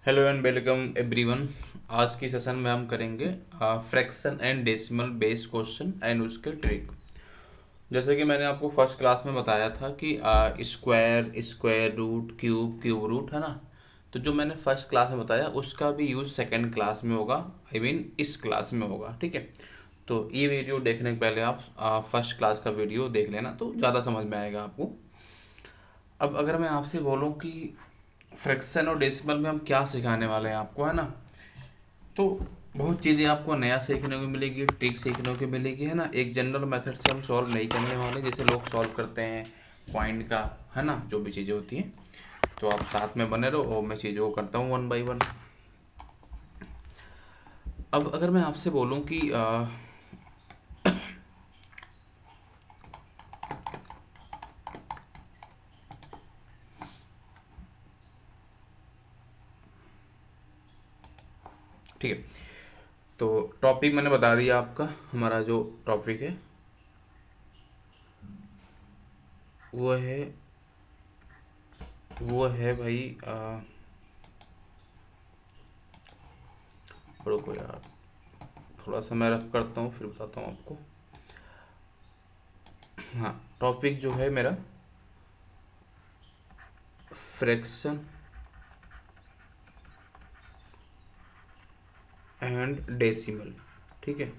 Hello and welcome everyone. आज की session में हम करेंगे fraction and decimal base question and उसके ट्रिक। जैसे कि मैंने आपको फर्स्ट क्लास में बताया था कि square, square root, cube, cube root, है ना। तो जो मैंने फर्स्ट क्लास में बताया उसका भी यूज़ सेकंड क्लास में होगा, आई मीन इस क्लास में होगा, ठीक है। तो ये वीडियो देखने के पहले आप फर्स्ट क्लास का वीडियो देख लेना तो ज़्यादा समझ में आएगा आपको। अब अगर मैं आपसे बोलूँ कि फ्रैक्शन और डेसिमल में हम क्या सिखाने वाले हैं आपको, है ना। तो बहुत चीज़ें आपको नया सीखने को मिलेगी, ट्रिक सीखने को मिलेगी, है ना। एक जनरल मेथड से हम सॉल्व नहीं करने वाले जैसे लोग सॉल्व करते हैं पॉइंट का, है ना, जो भी चीज़ें होती हैं। तो आप साथ में बने रहो और मैं चीज़ों को करता हूँ वन बाय वन। अब अगर मैं आपसे बोलूँ कि ठीक है, तो टॉपिक मैंने बता दिया आपका। हमारा जो टॉपिक है वो है वो है भाई रुको यार, थोड़ा सा मैं रफ करता हूँ फिर बताता हूँ आपको। हाँ, टॉपिक जो है मेरा फ्रैक्शन एंड डेसिमल, ठीक है।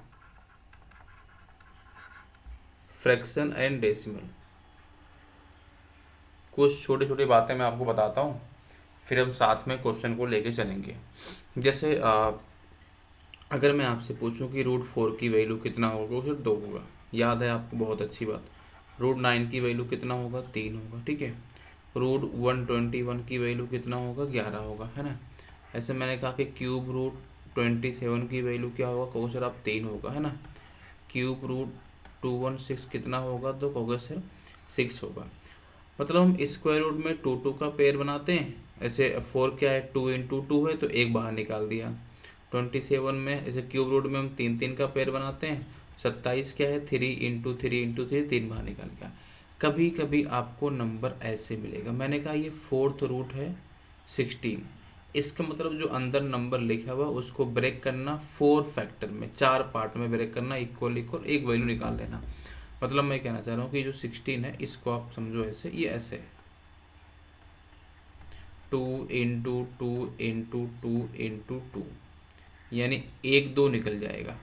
फ्रैक्शन एंड डेसिमल, कुछ छोटी छोटी बातें मैं आपको बताता हूँ, फिर हम साथ में क्वेश्चन को लेके चलेंगे। जैसे अगर मैं आपसे पूछूं कि रूट फोर की वैल्यू कितना होगा, फिर दो होगा, याद है आपको, बहुत अच्छी बात। रूट नाइन की वैल्यू कितना होगा, तीन होगा, ठीक है। रूट वन ट्वेंटी वन की वैल्यू कितना होगा, ग्यारह होगा, है ना। ऐसे मैंने कहा कि क्यूब रूट ट्वेंटी सेवन की वैल्यू क्या होगा, कहोगे सर आप तीन होगा, है ना। Cube root two one six कितना होगा, तो कहोगे सर सिक्स होगा। मतलब हम स्क्वायर रूट में टू टू का पेयर बनाते हैं। ऐसे फोर क्या है, टू इंटू टू है तो एक बाहर निकाल दिया। ट्वेंटी सेवन में ऐसे क्यूब रूट में हम तीन तीन का पेयर बनाते हैं। सत्ताईस क्या है, थ्री इंटू थ्री, तीन बाहर निकाल गया। कभी कभी आपको नंबर ऐसे मिलेगा, मैंने कहा ये फोर्थ रूट है 16। इसका मतलब जो अंदर नंबर लिखा हुआ उसको ब्रेक करना फोर फैक्टर में, चार पार्ट में ब्रेक करना, इक्वल इक्वल एक वैल्यू निकाल लेना। मतलब मैं कहना चाह रहा हूँ कि जो 16 है इसको आप समझो ऐसे, ये ऐसे है, two into two into two into two, यानी एक दो निकल जाएगा।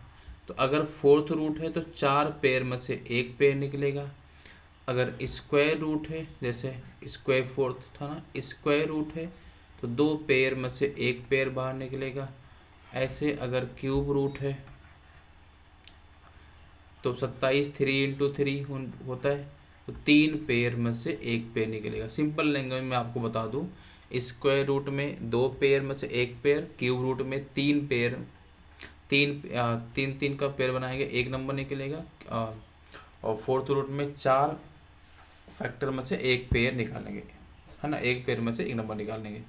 तो अगर फोर्थ रूट है तो चार पेयर में से एक पेयर निकलेगा। अगर स्क्वायर रूट है, जैसे स्क्वायर फोर्थ था ना, स्क्वायर रूट है तो दो पेयर में से एक पेयर बाहर निकलेगा। ऐसे अगर क्यूब रूट है तो सत्ताईस थ्री इंटू थ्री होता है, तो तीन पेयर में से एक पेयर निकलेगा। सिंपल लैंग्वेज में आपको बता दूं, स्क्वायर रूट में दो पेयर में से एक पेयर, क्यूब रूट में तीन पेयर, तीन तीन का पेयर बनाएंगे एक नंबर निकलेगा। और फोर्थ रूट में चार फैक्टर में से एक पेयर निकालेंगे, है ना, एक पेयर में से एक नंबर निकालेंगे।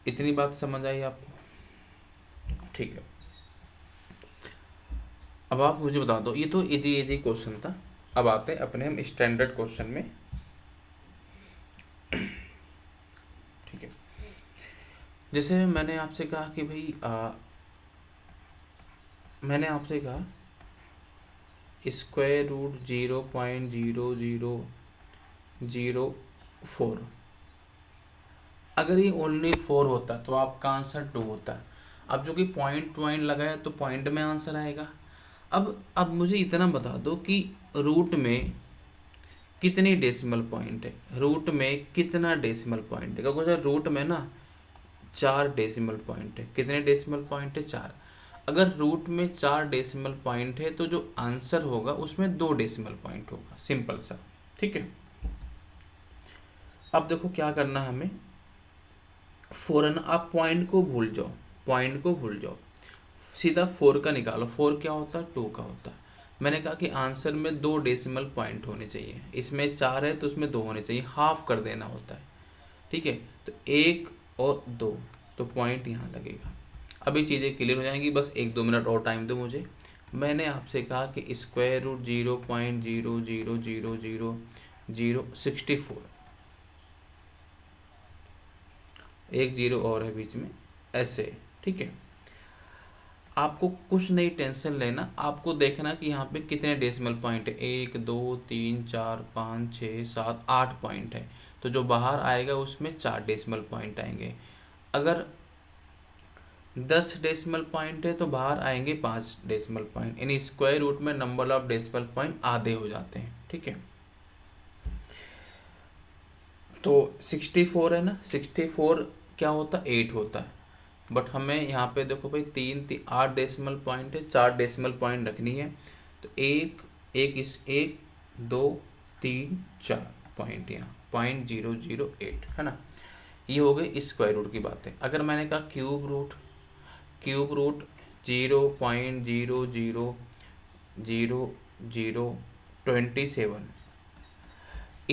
इतनी बात समझ आई आपको, ठीक है। अब आप मुझे बता दो, ये तो इजी इजी क्वेश्चन था। अब आते हैं अपने हम स्टैंडर्ड क्वेश्चन में, ठीक है। जैसे मैंने आपसे कहा कि भाई मैंने आपसे कहा स्क्वायर रूट 0.0004, अगर ये ओनली फोर होता तो आपका आंसर टू होता। अब जो कि पॉइंट पॉइंट लगाया तो पॉइंट में आंसर आएगा। अब मुझे इतना बता दो कि रूट में कितने डेसिमल पॉइंट है, रूट में कितना डेसिमल पॉइंट है, क्योंकि सर रूट में ना चार डेसिमल पॉइंट है। कितने डेसिमल पॉइंट है, चार। अगर रूट में चार डेसिमल पॉइंट है तो जो आंसर होगा उसमें दो डेसिमल पॉइंट होगा, सिंपल सा, ठीक है। अब देखो क्या करना है हमें, फौरन आप पॉइंट को भूल जाओ, पॉइंट को भूल जाओ, सीधा फोर का निकालो। फोर क्या होता है, टू का होता है। मैंने कहा कि आंसर में दो डेसिमल पॉइंट होने चाहिए, इसमें चार है तो उसमें दो होने चाहिए, हाफ कर देना होता है, ठीक है। तो एक और दो, तो पॉइंट यहाँ लगेगा। अभी चीज़ें क्लियर हो जाएंगी, बस एक दो मिनट और टाइम दो मुझे। मैंने आपसे कहा कि स्क्वायर रूट 0.00000064, एक जीरो और है बीच में, ऐसे। ठीक है, आपको कुछ नहीं टेंशन लेना, आपको देखना कि यहाँ पे कितने डेसिमल पॉइंट है। 1 2 3 4 5 6 7 8 पॉइंट है, तो जो बाहर आएगा उसमें 4 डेसिमल पॉइंट आएंगे। अगर 10 डेसिमल पॉइंट है तो बाहर आएंगे 5 डेसिमल पॉइंट, यानी स्क्वायर रूट में नंबर ऑफ डेसिमल पॉइंट आधे हो जाते हैं। ठीक है, तो 64 है ना, 64 क्या होता है, 8 होता है। बट हमें यहाँ पे देखो भाई 8 डेसिमल पॉइंट है, 4 डेसिमल पॉइंट रखनी है। तो एक एक इस 1 2 3 4 पॉइंट, यहाँ 0.008 है ना। ये हो गई स्क्वायर रूट की बातें। अगर मैंने कहा cube root, cube root 0.0000027,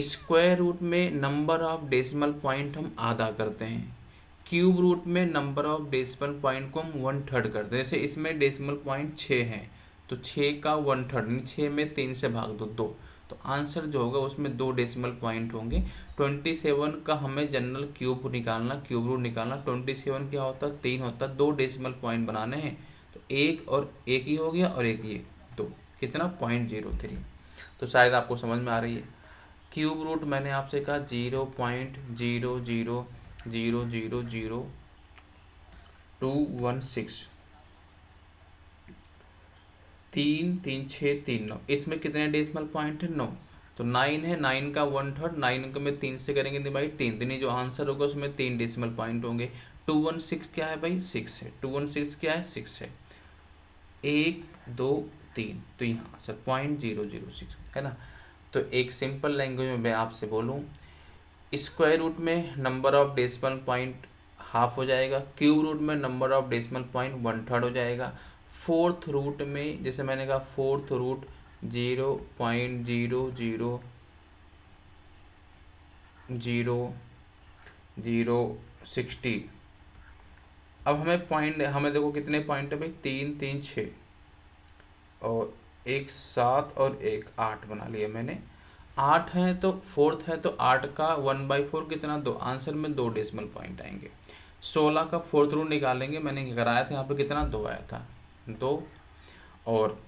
square root में नंबर ऑफ डेसिमल पॉइंट हम आधा करते हैं, क्यूब रूट में नंबर ऑफ डेसिमल पॉइंट को हम 1/3 करते हैं। जैसे इसमें डेसिमल पॉइंट 6 हैं, तो 6 का 1/3, 6 में 3 से भाग दो 2, तो आंसर जो होगा उसमें 2 डेसिमल पॉइंट होंगे। 27 का हमें जनरल क्यूब निकालना, क्यूब रूट निकालना। 27 क्या होता है, 3 होता है, 2 डेसिमल पॉइंट बनाने हैं, तो एक और एक ही हो गया, और एक ये 2, कितना 0.03। तो शायद आपको समझ में आ रही है। क्यूब रूट मैंने आपसे कहा 0.0000216, 3 3 6 3 9, इसमें कितने डेसिमल पॉइंट है, 9। तो 9 है, 9 का 1/3, 9 को में 3 से करेंगे डिवाइड, 3 3, जो आंसर होगा उसमें 3 डेसिमल पॉइंट होंगे। 216 क्या है भाई, 6 है। 216 क्या है, 6 है। 1 2 3, तो यहाँ आंसर 0.006 है ना। तो एक सिंपल लैंग्वेज में मैं आपसे बोलूँ, स्क्वायर रूट में number of decimal point half हो जाएगा, क्यूब रूट में नंबर ऑफ डेसिमल पॉइंट 1/3 हो जाएगा। फोर्थ रूट में जैसे मैंने कहा, फोर्थ रूट 0.00060। अब हमें पॉइंट, हमें देखो कितने पॉइंट है भाई, 3 3 6 और एक 7 और एक 8 बना लिया मैंने। 8 है तो फोर्थ है, तो 8 का 1/4 कितना, 2, आंसर में 2 डेसिमल पॉइंट आएंगे। 16 का फोर्थ रूट निकालेंगे, मैंने कराया था यहाँ पे, कितना 2 आया था, 2, और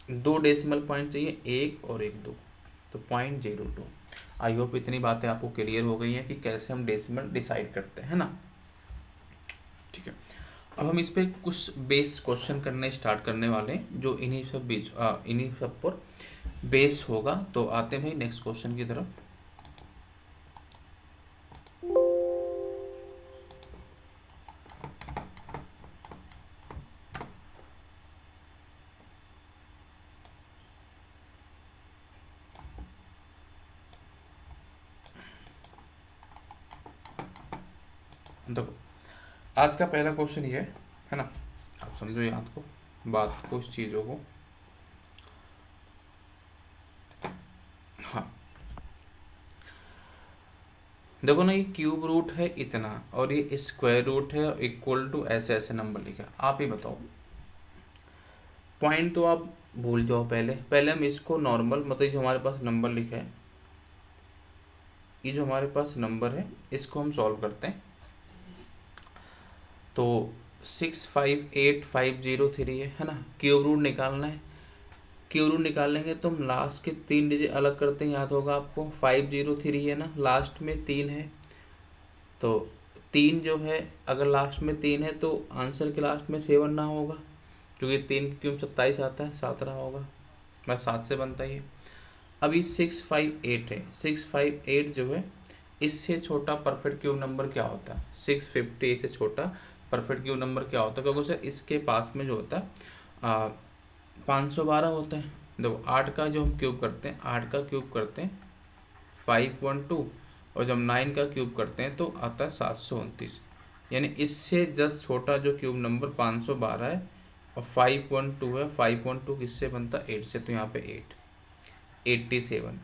2 डेसिमल पॉइंट चाहिए, एक और एक 2, तो 0.02। आई होप इतनी बातें आपको क्लियर हो गई हैं कि कैसे हम डेसिमल डिसाइड करते हैं ना। ठीक है, अब हम इस पे कुछ बेस क्वेश्चन करने स्टार्ट करने वाले हैं, जो इन्हीं सब पर बेस होगा। तो आते हैं भाई नेक्स्ट क्वेश्चन की तरफ। देखो, आज का पहला क्वेश्चन ये है ना, आप समझो याद को, बात को, इस चीज़ों को। हाँ, देखो ना, ये क्यूब रूट है इतना, और ये स्क्वायर रूट है इक्वल टू ऐसे ऐसे नंबर लिखा। आप ही बताओ, पॉइंट तो आप भूल जाओ, पहले पहले हम इसको नॉर्मल, मतलब जो हमारे पास नंबर लिखा है, ये जो हमारे पास नंबर है, इसको हम सॉल्व करते हैं। तो 658503 है ना, क्यूब रूट निकालना है। क्यूब रूट निकालेंगे तो हम लास्ट के 3 डिजिट अलग करते हैं, याद होगा आपको। 503 है ना, लास्ट में 3 है, तो 3 जो है, अगर लास्ट में 3 है तो आंसर के लास्ट में 7 ना होगा, क्योंकि 3 क्यूब 27 आता है, 7 रहा होगा, बस 7 से बनता ही है। अभी 658 है, 658 जो है, इससे छोटा परफेक्ट क्यूब नंबर क्या होता है, 658 से छोटा परफेक्ट क्यूब नंबर क्या होता है, क्योंकि सर इसके पास में जो होता है 512 होता है। देखो 8 का जो हम क्यूब करते हैं, 8 का क्यूब करते हैं 512, और जब 9 का क्यूब करते हैं तो आता है 729, यानी इससे जस्ट छोटा जो क्यूब नंबर 512 है, और 512 है, 512 किससे बनता है, 8 से, तो यहाँ पे 87।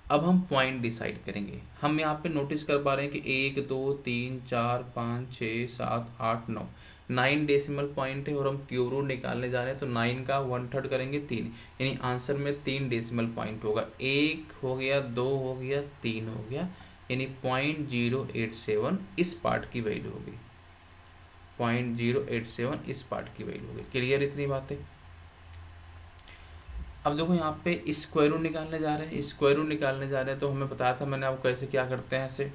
अब हम पॉइंट डिसाइड करेंगे। हम यहाँ पे नोटिस कर पा रहे हैं कि 1 2 3 4 5 6 7 8 9, 9 डेसिमल पॉइंट है, और हम क्यूब रूट निकालने जा रहे हैं, तो 9 का 1/3 करेंगे 3, यानी आंसर में 3 डेसिमल पॉइंट होगा। 1 हो गया, 2 हो गया, 3 हो गया, यानी 0.087 इस पार्ट की वैल्यू होगी, 0.087 इस पार्ट की वैल्यू होगी। क्लियर इतनी बातें? अब देखो यहाँ पे स्क्वायर रूट निकालने जा रहे हैं, स्क्वायर रूट निकालने जा रहे हैं तो हमें बताया था मैंने आपको कैसे क्या करते हैं। ऐसे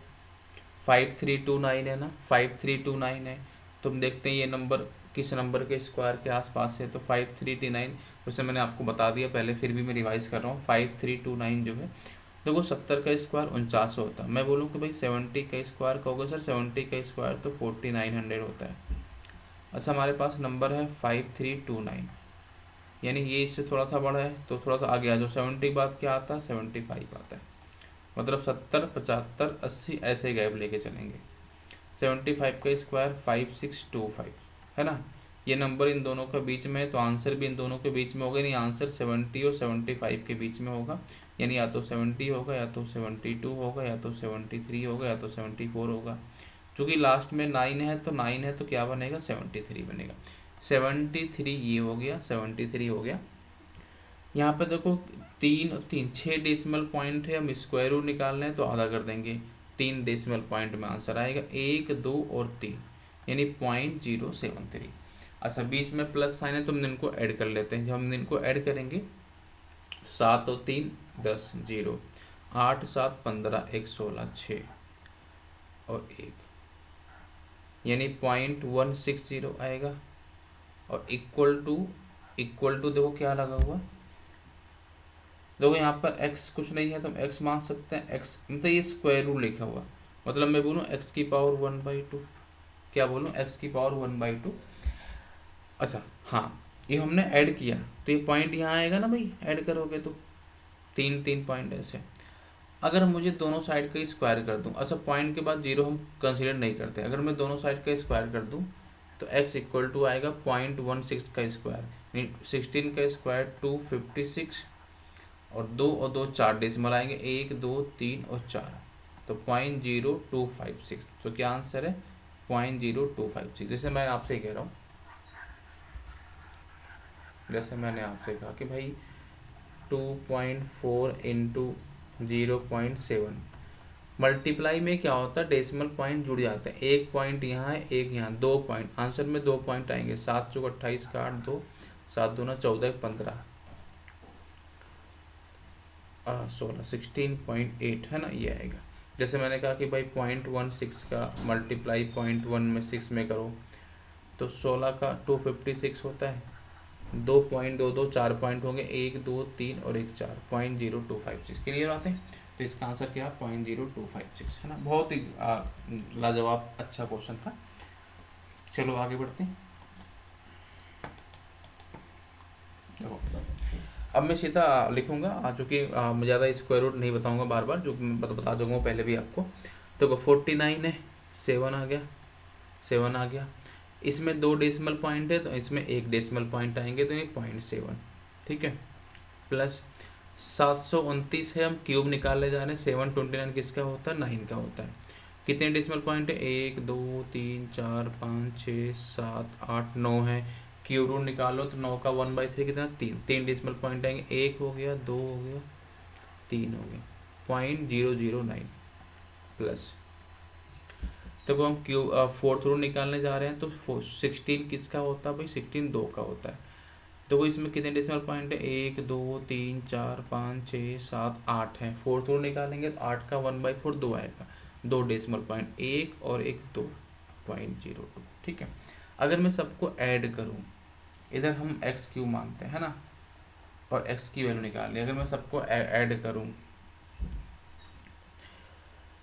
5329 है ना, 5329 है, तो हम देखते हैं ये नंबर किस नंबर के स्क्वायर के आसपास है, तो 5329, उसे मैंने आपको बता दिया पहले, फिर भी मैं रिवाइज कर रहा हूँ। 5329 जो है, देखो 70 का स्क्वायर 49 होता है। मैं बोलूँ कि भाई 70 का स्क्वायर का होगा सर, 70 का स्क्वायर तो 4900 होता है। अच्छा, हमारे पास नंबर है 5329, यानी ये इससे थोड़ा सा बड़ा है, तो थोड़ा सा आगे आ जाओ। 70 के बाद क्या आता है? 75 आता है। मतलब 70, 75, 80 ऐसे गैप लेके चलेंगे। 75 का स्क्वायर 5625 है ना, ये नंबर इन दोनों के बीच में है, तो आंसर भी इन दोनों के बीच में होगा, यानी आंसर 70 और 75 के बीच में होगा। यानी या तो 70 होगा, या तो 72 होगा, या तो 73 होगा, या तो 74 होगा। चूँकि लास्ट में 9 है, तो 9 है तो क्या बनेगा? 73 बनेगा। 73 ये हो गया, 73 हो गया। यहाँ पे देखो 3 और 3 6 डेसिमल पॉइंट है, हम स्क्वायर रूट निकालना है तो आधा कर देंगे, 3 डेसिमल पॉइंट में आंसर आएगा 1, 2 और 3, यानी 0.073। अच्छा, बीच में प्लस साइन है तो हम इनको ऐड कर लेते हैं। जब हम इनको ऐड करेंगे, 7 और 3 10, 0, 8 7 15, 1 16, 6 और 1, यानी 0.160 आएगा। और इक्वल टू देखो क्या लगा हुआ, देखो यहाँ पर x कुछ नहीं है तो हम x मान सकते हैं। x मतलब ये स्क्वायर रूट लिखा हुआ, मतलब मैं बोलूँ x की पावर 1/2, क्या बोलूँ? x की पावर 1/2। अच्छा हाँ, ये हमने ऐड किया तो ये पॉइंट यहाँ आएगा ना भाई, ऐड करोगे तो 3 पॉइंट ऐसे। अगर मुझे दोनों साइड का स्क्वायर कर दूँ, अच्छा पॉइंट के बाद जीरो हम कंसिडर नहीं करते, अगर मैं दोनों साइड का स्क्वायर कर दूँ तो x इक्वल टू आएगा 0.16 का स्क्वायर, यानी 16 का स्क्वायर 256, और 2 और 2 4 डेसिमल आएंगे, 1 2 3 और 4, तो 0.0256। तो क्या आंसर है? 0.0256। जैसे मैंने आपसे कहा कि भाई 2.4 इंटू 0.7, मल्टीप्लाई में क्या होता है? डेसिमल पॉइंट जुड़ जाते हैं, एक पॉइंट यहाँ है, एक यहाँ, 2 पॉइंट, आंसर में 2 पॉइंट आएंगे। 7 चौक 28 का 8, 2 7 दूना 14, 15, 16, 16.8 है ना, ये आएगा। जैसे मैंने कहा कि भाई 0.16 का मल्टीप्लाई 0.1 में 6 में करो तो 16 का 256 होता है, 2.22 4 पॉइंट होंगे, 1 2 3 और 1 4, 0.0256। क्लियर आते हैं? तो इसका आंसर क्या? 0.0256 है ना। बहुत ही लाजवाब अच्छा क्वेश्चन था। चलो आगे बढ़ते हैं। देखो अब मैं सीधा लिखूंगा, चूँकि मैं ज़्यादा स्क्वायर रूट नहीं बताऊंगा बार बार, जो मैं बता दूंगा पहले भी आपको। देखो 49 है, 7 आ गया, 7 आ गया, इसमें 2 डेसिमल पॉइंट है तो इसमें 1 डेसिमल पॉइंट आएंगे, तो ये 0.7, ठीक है। प्लस 729 है, हम क्यूब निकालने जा रहे हैं। 729 किसका होता है? 9 का होता है। कितने डेसिमल पॉइंट है? 1 2 3 4 5 6 7 8 9 है। क्यूब रूट निकालो तो 9 का 1/3 कितना? 3 डेसिमल पॉइंट आएंगे, 1 हो गया, 2 हो गया, 3 हो गया, 0.009 प्लस। तो हम क्यूब फोर्थ रूट निकालने जा रहे हैं, तो 16 किसका होता है भाई? 16 2 का होता है। तो इसमें कितने डेसिमल पॉइंट है? 1 2 3 4 5 6 7 8 है। फोर्थ रूट निकालेंगे तो 8 का 1/4 2 आएगा, 2 डेसिमल पॉइंट, 1 और 1 2, 0.02, ठीक है। अगर मैं सबको ऐड करूं, इधर हम एक्स क्यू मानते हैं ना, और एक्स की वैल्यू निकाल ली। अगर मैं सबको ऐड करूं,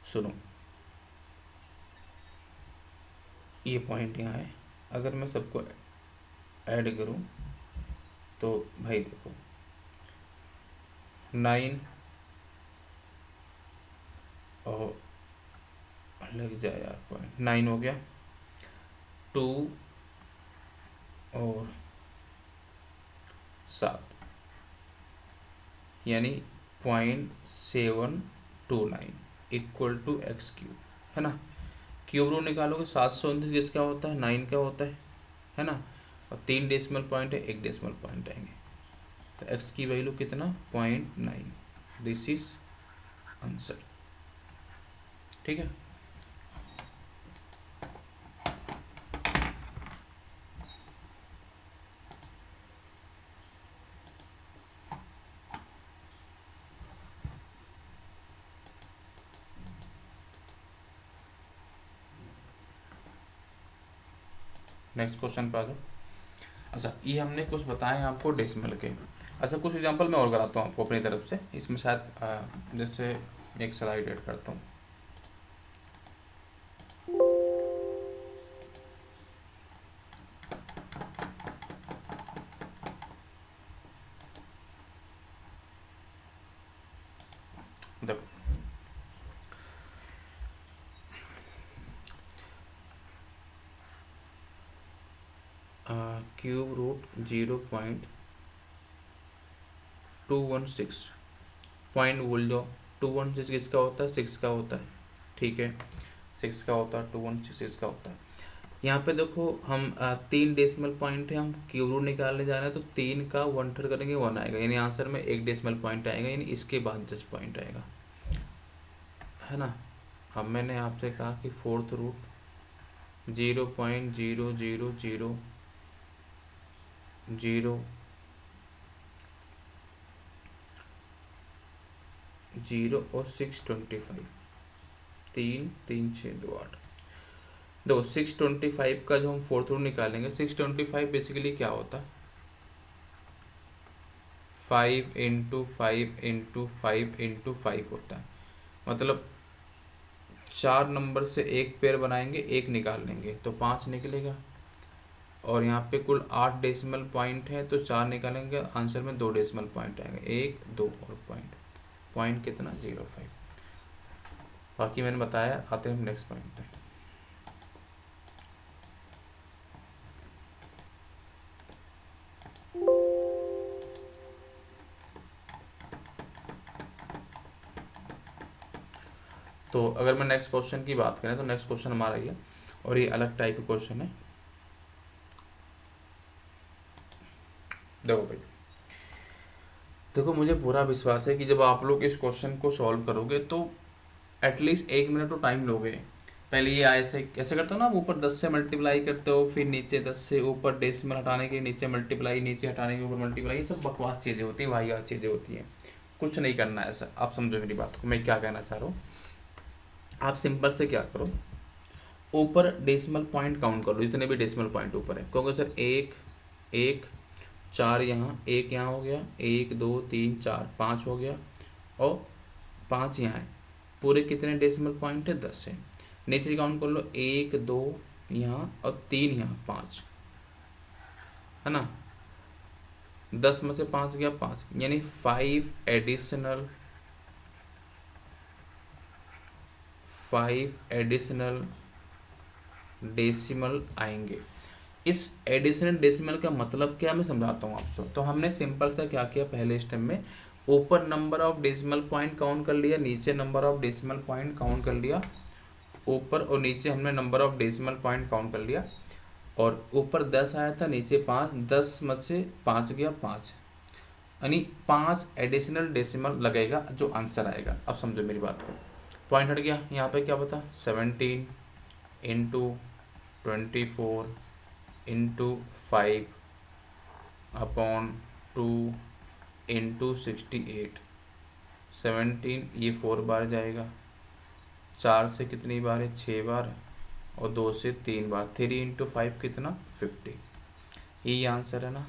सुनो ये पॉइंट यहाँ है, अगर मैं सबको ऐड करूं तो भाई देखो 9 और लग जाए यार, पॉइंट 9 हो गया, 2 और 7, यानी 0.729 इक्वल टू एक्स क्यूब, है ना। क्यूब रूट निकालोगे, 729 किसका होता है? 9 का होता है ना। और 3 डेसिमल पॉइंट है, 1 डेसिमल पॉइंट आएंगे, तो एक्स की वैल्यू कितना? 0.9। This is answer. ठीक है। नेक्स्ट क्वेश्चन पे आ जाओ। अच्छा, ये हमने कुछ बताए आपको डेसिमल के। अच्छा, कुछ एग्जांपल मैं और कराता हूँ आपको अपनी तरफ से। इसमें शायद जैसे एक स्लाइड ऐड करता हूँ। देखो, क्यूब रूट 0.216, पॉइंट भूल जाओ। 216 किसका होता है? 6 का होता है, ठीक है। 6 का होता है, 216 6 का होता है। यहाँ पे देखो, हम 3 डेसिमल पॉइंट है, हम क्यूब रूट निकालने जा रहे हैं, तो 3 का 1/3 करेंगे 1 आएगा, यानी आंसर में 1 डेसिमल पॉइंट आएगा, यानी इसके बाद जस्ट पॉइंट आएगा, है ना। अब मैंने आपसे कहा कि फोर्थ रूट 0.0000 और 625, 3 3 6 2 8। देखो, 625 का जो हम फोर्थ रूट निकालेंगे, 625 बेसिकली क्या होता है? 5 × 5 × 5 होता है। मतलब 4 नंबर से एक पेयर बनाएंगे, एक निकाल लेंगे तो 5 निकलेगा। और यहाँ पे कुल 8 डेसिमल पॉइंट है, तो 4 निकालेंगे, आंसर में 2 डेसिमल पॉइंट आएंगे, 1 2 और पॉइंट। पॉइंट कितना? 0.5। बाकी मैंने बताया। आते हैं हम नेक्स्ट पॉइंट पे। तो अगर मैं नेक्स्ट क्वेश्चन की बात करें, तो नेक्स्ट क्वेश्चन हमारा ये, और ये अलग टाइप का क्वेश्चन है। देखो भाई, देखो, मुझे पूरा विश्वास है कि जब आप लोग इस क्वेश्चन को सॉल्व करोगे तो एटलीस्ट 1 मिनट तो टाइम लोगे। पहले ये ऐसे कैसे करते हो ना, आप ऊपर 10 से मल्टीप्लाई करते हो, फिर नीचे 10 से ऊपर डेसिमल हटाने के नीचे मल्टीप्लाई, नीचे हटाने के ऊपर मल्टीप्लाई। ये सब बकवास चीज़ें होती हैं, वाहियात चीज़ें होती हैं। कुछ नहीं करना है ऐसा। आप समझो मेरी बात को, मैं क्या कहना चाह रहा हूँ। आप सिंपल से क्या करो, ऊपर डेसिमल पॉइंट काउंट कर लो, जितने भी डेसिमल पॉइंट ऊपर है। क्योंकि सर 1 1 4 यहाँ, 1 यहाँ हो गया, 1 2 3 4 5 हो गया, और 5 यहाँ है। पूरे कितने डेसिमल पॉइंट है? 10 है। नीचे काउंट कर लो, 1 2 यहाँ और 3 यहाँ, 5, है ना। 10 में से 5 गया 5, यानी 5 एडिशनल डेसिमल आएंगे। इस एडिशनल डेसिमल का मतलब क्या, मैं समझाता हूँ आपको। तो हमने सिंपल सा क्या किया, पहले स्टेप में ऊपर number of decimal point count कर लिया, नीचे number of decimal point count कर लिया। ऊपर और नीचे हमने number of decimal point count कर लिया। और ऊपर 10 आया था, नीचे 5, 10 में से 5 गया 5, यानी 5 एडिशनल डेसिमल लगेगा जो आंसर आएगा। अब समझो मेरी बात को। पॉइंट हट गया। यहाँ पे क्या बता, 17 × 24 × 5 अपॉन 2 × 68। 17 ये 4 बार जाएगा, 4 से कितनी बार है? 6 बार, और 2 से 3 बार। 3 × 5 कितना? 50। यही आंसर है ना।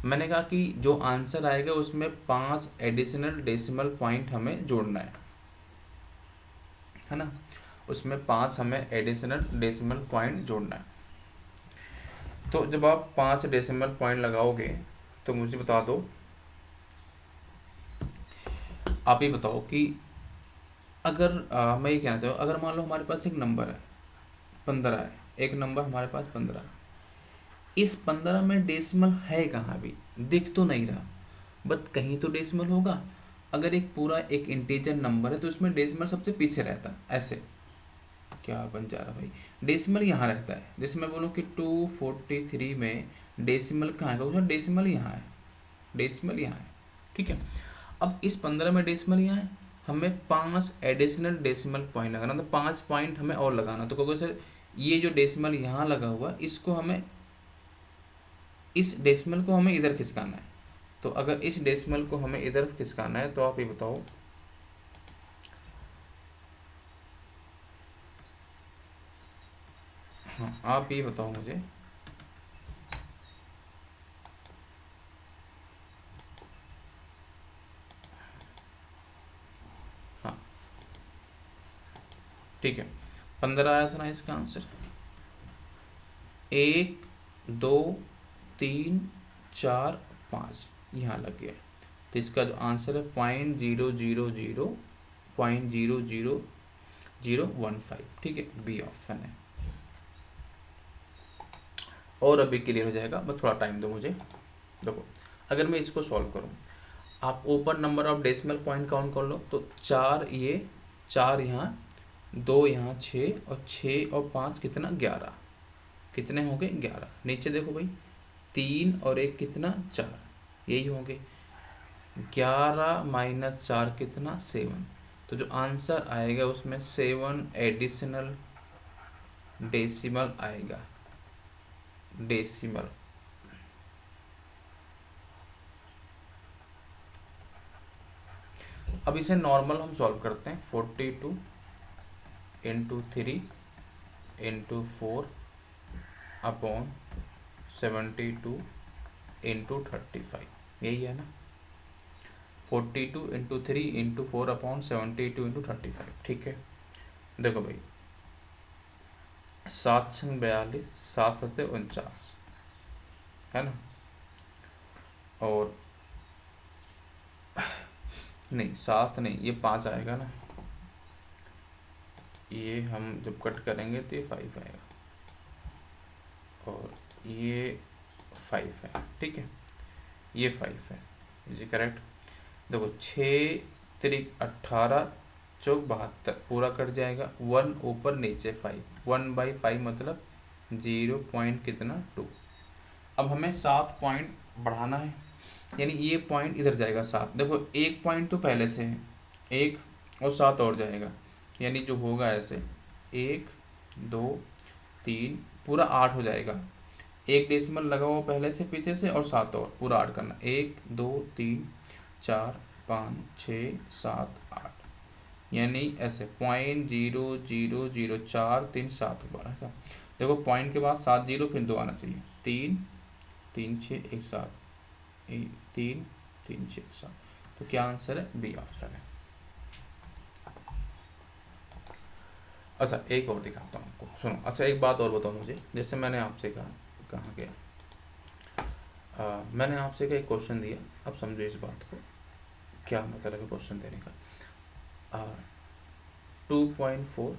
मैंने कहा कि जो आंसर आएगा उसमें 5 एडिशनल डेसिमल पॉइंट हमें जोड़ना है ना। उसमें 5 हमें एडिशनल डेसिमल पॉइंट जोड़ना है। तो जब आप 5 डेसिमल पॉइंट लगाओगे तो मुझे बता दो, आप ही बताओ कि अगर मैं ये कहना चाहूँ, अगर मान लो हमारे पास एक नंबर है 15 है, एक नंबर हमारे पास 15, इस 15 में डेसिमल है कहाँ? भी दिख तो नहीं रहा, बट कहीं तो डेसिमल होगा। अगर एक पूरा एक इंटीजर नंबर है तो उसमें डेसिमल सबसे पीछे रहता है। ऐसे क्या बन जा रहा भाई, डेसिमल यहाँ रहता है। जैसे मैं बोलूँ कि 243 में डेसिमल कहाँ है, उसमें डेसिमल यहाँ है, डेसिमल यहाँ है, ठीक है। अब इस 15 में डेसिमल यहाँ है, हमें 5 एडिशनल डेसिमल पॉइंट लगाना, तो 5 पॉइंट हमें और लगाना। तो क्योंकि सर ये जो डेसिमल यहाँ लगा हुआ इसको हमें, इस डेसिमल को हमें इधर खिसकाना है। तो अगर इस डेसिमल को हमें इधर खिसकाना है तो आप ये बताओ, हाँ आप ये बताओ मुझे, हाँ ठीक है, 15 आया था ना इसका आंसर। 1 2 3 4 5 यहाँ लग गया, तो इसका जो आंसर है 0.000.00015, ठीक है, बी ऑप्शन है। और अभी क्लियर हो जाएगा, बस थोड़ा टाइम दो मुझे। देखो अगर मैं इसको सॉल्व करूँ, आप open number of decimal point count कर लो, तो 4 ये, 4 यहाँ, 2 यहाँ, 6 और 6 और 5 कितना 11, कितने होंगे 11। नीचे देखो भाई 3 और 1 कितना 4, यही होंगे। 11 माइनस 4 कितना 7, तो जो आंसर आएगा उसमें 7 एडिशनल डेसिमल आएगा, डेसिमल। अब इसे नॉर्मल हम सॉल्व करते हैं। 42 इंटू 3 इंटू 4 अपॉन 72 इंटू 35, यही है ना। 42 इंटू 3 इंटू 4 अपॉन 72 इंटू 35, ठीक है। देखो भाई 7 छंग 42, 7 सत्ते 49, है ना। और नहीं 7 नहीं, ये 5 आएगा ना, ये हम जब कट करेंगे तो ये 5 आएगा, और ये 5 है, ठीक है, ये 5 है जी, करेक्ट। देखो 6 3 18 चौक 72, पूरा कट जाएगा, 1 ऊपर नीचे 5, 1/5 मतलब 0 पॉइंट कितना 2। अब हमें 7 पॉइंट बढ़ाना है, यानी ये पॉइंट इधर जाएगा 7। देखो 1 पॉइंट तो पहले से है, 1 और 7 और जाएगा, यानी जो होगा ऐसे 1 2 3 पूरा 8 हो जाएगा। एक डेसिमल लगा हुआ पहले से पीछे से, और 7 और, पूरा 8 करना, 1 2 3 4 5 6 7 8, यानी ऐसे 0.000437 बार ऐसा। देखो पॉइंट के बाद 7 0 फिर 2 आना चाहिए, 3 3 6 1 7, 3 3 6 7, तो क्या आंसर है, बी ऑप्शन है। अच्छा एक और दिखाता हूँ आपको, सुनो। अच्छा एक बात और बताओ मुझे, जैसे मैंने आपसे कहा, कहाँ गया, मैंने आपसे का एक क्वेश्चन दिया, अब समझो इस बात को, क्या मतलब है क्वेश्चन देने का। 2.4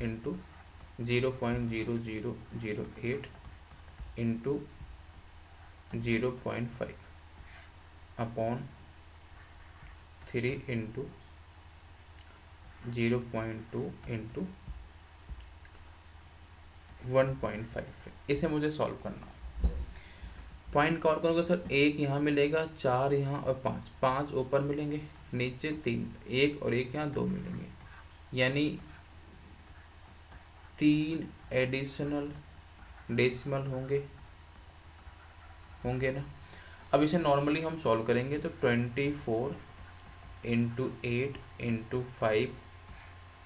into 0.0008 into 0.5 upon 3 into 0.2 into 1.5, इसे मुझे सॉल्व करना। पॉइंट कवर करोगे सर, 1 यहाँ मिलेगा, 4 यहाँ और 5, 5 ऊपर मिलेंगे, नीचे 3, 1 और 1 यहाँ 2 मिलेंगे, यानी 3 एडिशनल डेसिमल होंगे, होंगे ना। अब इसे नॉर्मली हम सॉल्व करेंगे, तो 24 into 8 into 5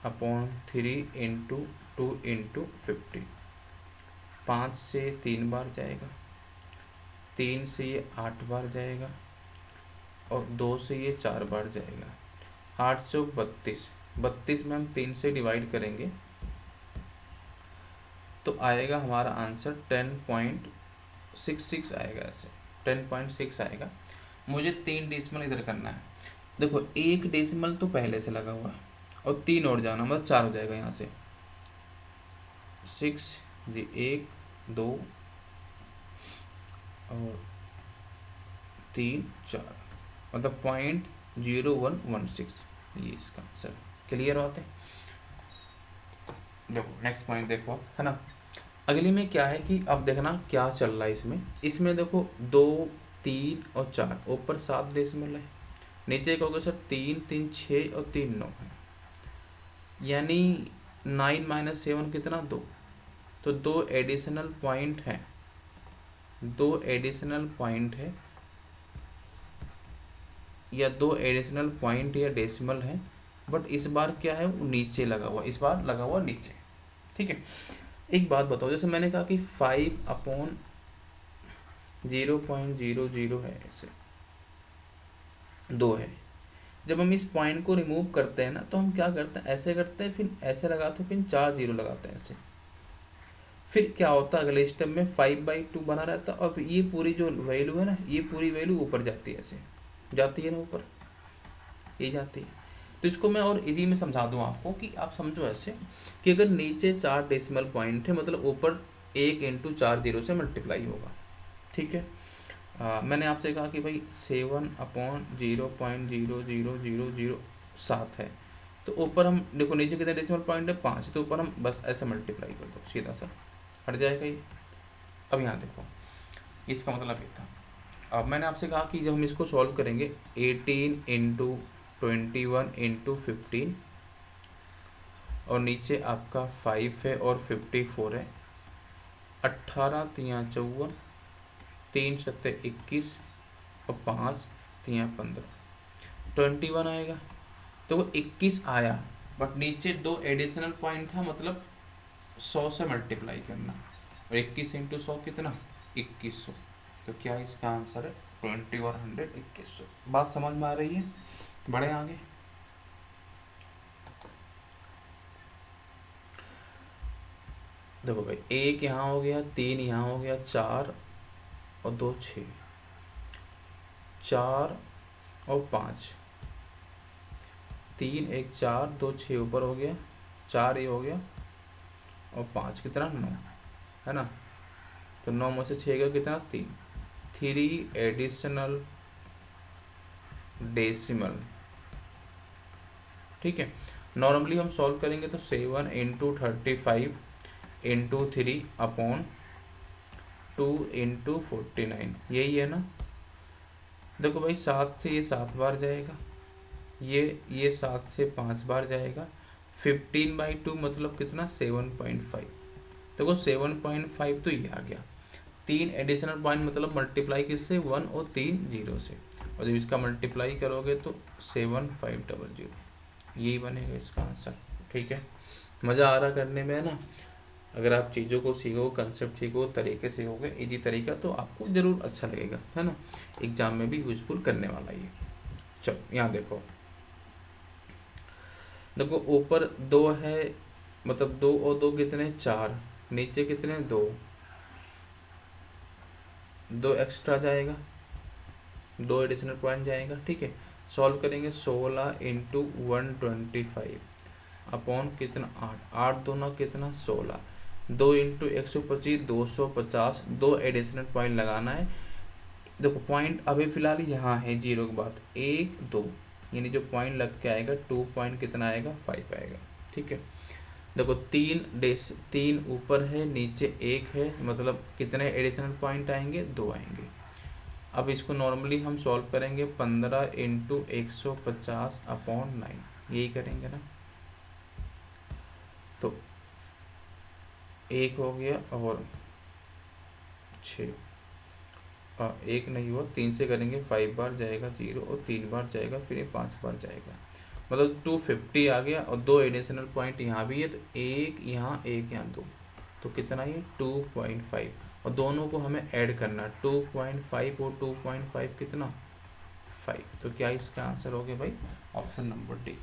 upon 3 into 2 into 50, 5 से 3 बार जाएगा, 3 से ये 8 बार जाएगा, और 2 से ये 4 बार जाएगा, 8 चौक 32, 32 में हम 3 से डिवाइड करेंगे तो आएगा हमारा आंसर 10.66 आएगा, ऐसे 10.6 आएगा। मुझे 3 डेसिमल इधर करना है। देखो 1 डेसिमल तो पहले से लगा हुआ है, और 3 और जाना, मतलब 4 हो जाएगा यहाँ से, 6 जी, 1 2 और 3 4, मतलब 0.0116, ये इसका आंसर। क्लियर बात है। देखो नेक्स्ट पॉइंट देखो आप, है ना। अगली में क्या है कि अब देखना क्या चल रहा है इसमें। इसमें देखो 2 3 और 4, ऊपर 7 डेसिमल है, नीचे कहोगे सर 3 3 6 और 3 9 है, यानी 9 माइनस 7 कितना 2, तो दो एडिशनल पॉइंट है, दो एडिशनल पॉइंट है या दो एडिशनल पॉइंट या डेसिमल है, बट इस बार क्या है वो नीचे लगा हुआ, इस बार लगा हुआ नीचे। ठीक है, एक बात बताओ, जैसे मैंने कहा कि 5/0.00 है, ऐसे 2 है, जब हम इस पॉइंट को रिमूव करते हैं ना तो हम क्या करते हैं, ऐसे करते हैं, फिर ऐसे लगाते हैं, फिर 4 जीरो लगाते हैं ऐसे, फिर क्या होता है अगले स्टेप में 5/2 बना रहता है, और ये पूरी जो वैल्यू है ना, ये पूरी वैल्यू ऊपर जाती है, ऐसे जाती है ना ऊपर, ये जाती है। तो इसको मैं और इजी में समझा दूं आपको कि आप समझो ऐसे कि अगर नीचे 4 डेसिमल पॉइंट है, मतलब ऊपर 1 इंटू 4 जीरो से मल्टीप्लाई होगा। ठीक है, मैंने आपसे कहा कि भाई 7/0.00007 है, तो ऊपर हम देखो नीचे कितने डेसिमल पॉइंट है 5, तो ऊपर हम बस ऐसे मल्टीप्लाई कर दो, सीधा सा हट जाएगा ये। अब यहाँ देखो, इसका मतलब ये था। अब मैंने आपसे कहा कि जब हम इसको सॉल्व करेंगे 18 इंटू 21 इंटू 15, और नीचे आपका 5 है और 54 है, 18 तियाँ 54, 3 सत्ते 21 और 5 तियाँ 15, 21 आएगा। तो वो 21 आया, बट नीचे दो एडिशनल पॉइंट था, मतलब 100 से मल्टीप्लाई करना, और 21 इंटू 100 कितना 2100, तो क्या इसका आंसर है 2100, 2100। बात समझ में आ रही है? बढ़े आगे। देखो भाई, 1 यहाँ हो गया, 3 यहाँ हो गया, 4 और 2 6, 4 और 5, 3 1 4 2 6 ऊपर हो गया, 4 ये हो गया, और 5 कितना 9 है ना, तो 9 में से 6 का कितना 3, 3 एडिशनल डेसिमल। ठीक है, नॉर्मली हम सॉल्व करेंगे तो 7 इंटू 35 इंटू 3 अपॉन 2 इंटू 49, यही है ना। देखो भाई 7 से ये 7 बार जाएगा, ये 7 से 5 बार जाएगा, 15/2 मतलब कितना 7.5, देखो 7.5 तो ये आ गया। 3 एडिशनल पॉइंट मतलब मल्टीप्लाई किससे 1 और 3 जीरो से, और जब इसका मल्टीप्लाई करोगे तो 7500, यही बनेगा इसका आंसर। ठीक है, मज़ा आ रहा करने में है ना। अगर आप चीज़ों को सीखो, कंसेप्ट सीखो, तरीके से सीखोगे, इजी तरीका, तो आपको ज़रूर अच्छा लगेगा, है ना, एग्जाम में भी यूजफुल करने वाला ये। चलो यहाँ देखो, देखो ऊपर 2 है, मतलब 2 और 2 कितने 4, नीचे कितने 2, 2 एक्स्ट्रा जाएगा, 2 एडिशनल पॉइंट जाएगा। ठीक है, सॉल्व करेंगे 16 इंटू 125 अपॉन कितना 8, 8 दोनों कितना 16, 2 इंटू 125 250, 2 एडिशनल पॉइंट लगाना है। देखो पॉइंट अभी फिलहाल यहाँ है जीरो के बाद 1 2, यानी जो पॉइंट लग के आएगा 2 पॉइंट कितना आएगा 5 आएगा। ठीक है, देखो 3 ऊपर है, नीचे 1 है, मतलब कितने एडिशनल पॉइंट आएंगे 2 आएंगे। अब इसको नॉर्मली हम सॉल्व करेंगे 15 इंटू 150 अपॉन 9, यही करेंगे ना, तो 1 हो गया और 6, 1 नहीं हुआ, 3 से करेंगे 5 बार जाएगा 0 और 3 बार जाएगा, फिर ये 5 बार जाएगा, मतलब 250 आ गया, और 2 एडिशनल पॉइंट यहाँ भी है, तो 1 यहाँ 1 यहाँ 2, तो कितना ये 2.5, और दोनों को हमें ऐड करना 2.5 और 2.5 कितना 5, तो क्या इसका आंसर हो गया भाई ऑप्शन नंबर डी।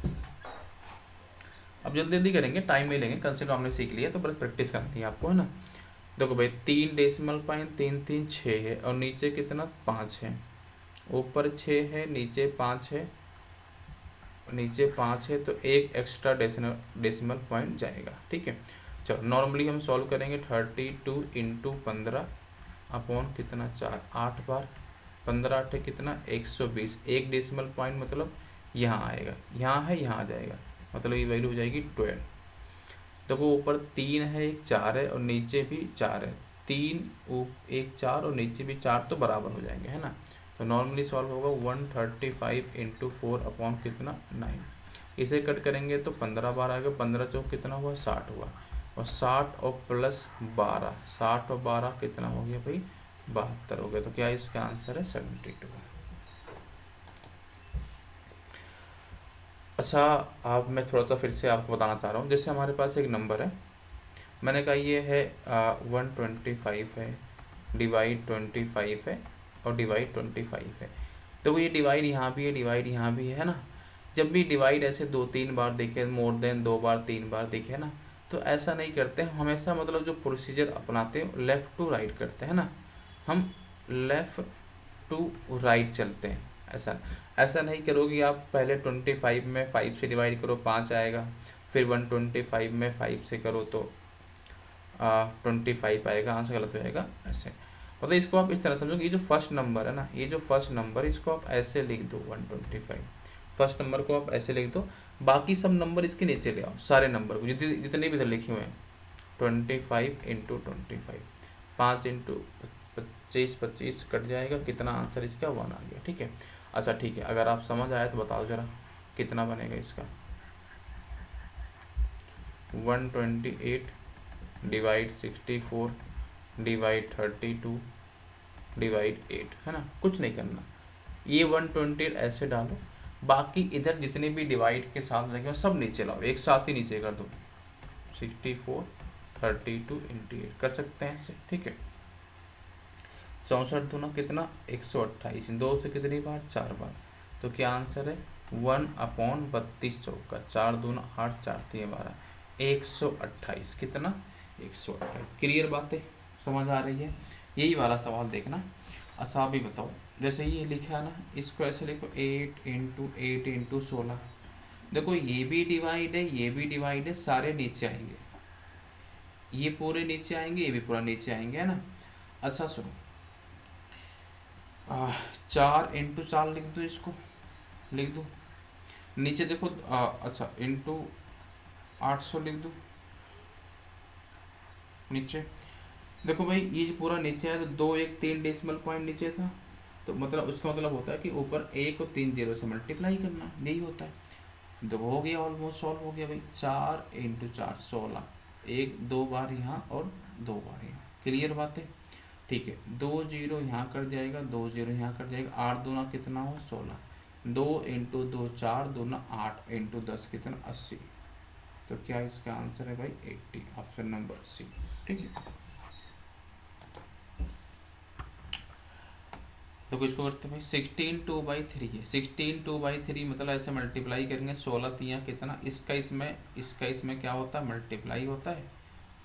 अब जल्दी जल्दी करेंगे, टाइम में लेंगे, कंसेप्ट हमने सीख लिया, तो बस प्रैक्टिस करनी है आपको, है ना। देखो भाई 3 डेसिमल पॉइंट 3 3 6 है, और नीचे कितना 5 है, ऊपर 6 है, नीचे 5 है, नीचे 5 है, तो एक एक्स्ट्रा डेसिमल पॉइंट जाएगा। ठीक है, चलो नॉर्मली हम सॉल्व करेंगे 32 इंटू 15 अपॉन कितना 4, 8 बार, 15 8 कितना 120, एक डेसिमल पॉइंट मतलब यहाँ आएगा, यहाँ है यहाँ आ जाएगा, मतलब ये वैल्यू हो जाएगी 12। देखो ऊपर 3 है, एक 4 है, और नीचे भी 4 है, 3 एक 4 और नीचे भी 4, तो बराबर हो जाएंगे, है ना, तो तो नॉर्मली सॉल्व होगा 135 इंटू 4 अपॉन कितना 9। इसे कट करेंगे तो 15 बार आएगा, 15 चौक कितना हुआ 60 हुआ, और 60 और प्लस 12, 60 और 12 कितना हो गया भाई 72 हो गया। तो क्या इसका आंसर है 72। अच्छा, अब मैं थोड़ा सा फिर से आपको बताना चाह रहा हूँ। जैसे हमारे पास एक नंबर है, मैंने कहा ये है 125 है, डिवाइड 25 है, और डिवाइड 25 है। तो ये डिवाइड यहाँ भी है, डिवाइड यहाँ भी है ना। जब भी डिवाइड ऐसे 2-3 बार देखे, मोर देन 2 बार 3 बार देखे ना, तो ऐसा नहीं करते हैं हमेशा, मतलब जो प्रोसीजर अपनाते हैं लेफ़्ट टू राइट करते हैं ना, हम लेफ़्ट टू राइट चलते हैं। ऐसा ऐसा नहीं करोगे आप, पहले 25 में 5 से डिवाइड करो 5 आएगा, फिर 125 में 5 से करो तो 25 आएगा, आंसर गलत हो जाएगा। ऐसे मतलब इसको आप इस तरह समझो कि ये जो फर्स्ट नंबर है ना, ये जो फर्स्ट नंबर इसको आप ऐसे लिख दो 125, फर्स्ट नंबर को आप ऐसे लिख दो, बाकी सब नंबर इसके नीचे ले आओ, सारे नंबर को जितने भी इधर लिखे हुए हैं। 25 इंटू 25, 5 इंटू 25, 25 कट जाएगा, कितना आंसर इसका 1 आ गया। ठीक है, अच्छा ठीक है, अगर आप समझ आए तो बताओ ज़रा कितना बनेगा इसका। 128 डिवाइड 64 डिवाइड 32 डिवाइड 8, है ना। कुछ नहीं करना, ये 128 ऐसे डालो, बाकी इधर जितने भी डिवाइड के साथ लगे सब नीचे लाओ, एक साथ ही नीचे कर दो। 64 32 इंटू 8 कर सकते हैं इससे। ठीक है, 64 दूना कितना 128, 2 से कितनी बार 4 बार, तो क्या आंसर है 1/32 चौका, 4 दूना 8, 4 3 12, 128, कितना 128। क्लियर बातें समझ आ रही है। यही वाला सवाल देखना। अच्छा आप भी बताओ, जैसे ये लिखा है ना, इसको ऐसे लिखो 8 इंटू 8 इंटू 16। देखो ये भी डिवाइड है, ये भी डिवाइड है, सारे नीचे आएंगे, ये पूरे नीचे आएंगे, ये भी पूरा नीचे आएंगे, है ना। अच्छा सुनो, 4 इंटू 4 लिख दो, इसको लिख दो। नीचे देखो अच्छा इंटू 800 लिख दो नीचे। देखो भाई ये पूरा नीचे है, तो 2 1 3 डेसिमल पॉइंट नीचे था, तो मतलब उसका मतलब होता है कि ऊपर 1 और 3 जीरो से मल्टीप्लाई करना, यही होता है। तो हो गया, ऑलमोस्ट सॉल्व हो गया भाई। 4 इंटू 4 16, 1 2 बार यहाँ और 2 बार यहाँ। क्लियर बात है। ठीक है, 2 जीरो यहाँ कट जाएगा, 2 जीरो यहाँ कट जाएगा, 8 दूना कितना हो 16, 2 इंटू 2 4 दूना 8 इंटू 10 कितना 80। तो क्या इसका आंसर है भाई 80, ऑप्शन नंबर सी। ठीक है, तो किसको करते हैं भाई 16 2/3 है, 16 2/3 मतलब ऐसे मल्टीप्लाई करेंगे, 16 तियाँ कितना, इसका इसमें क्या होता है मल्टीप्लाई होता है,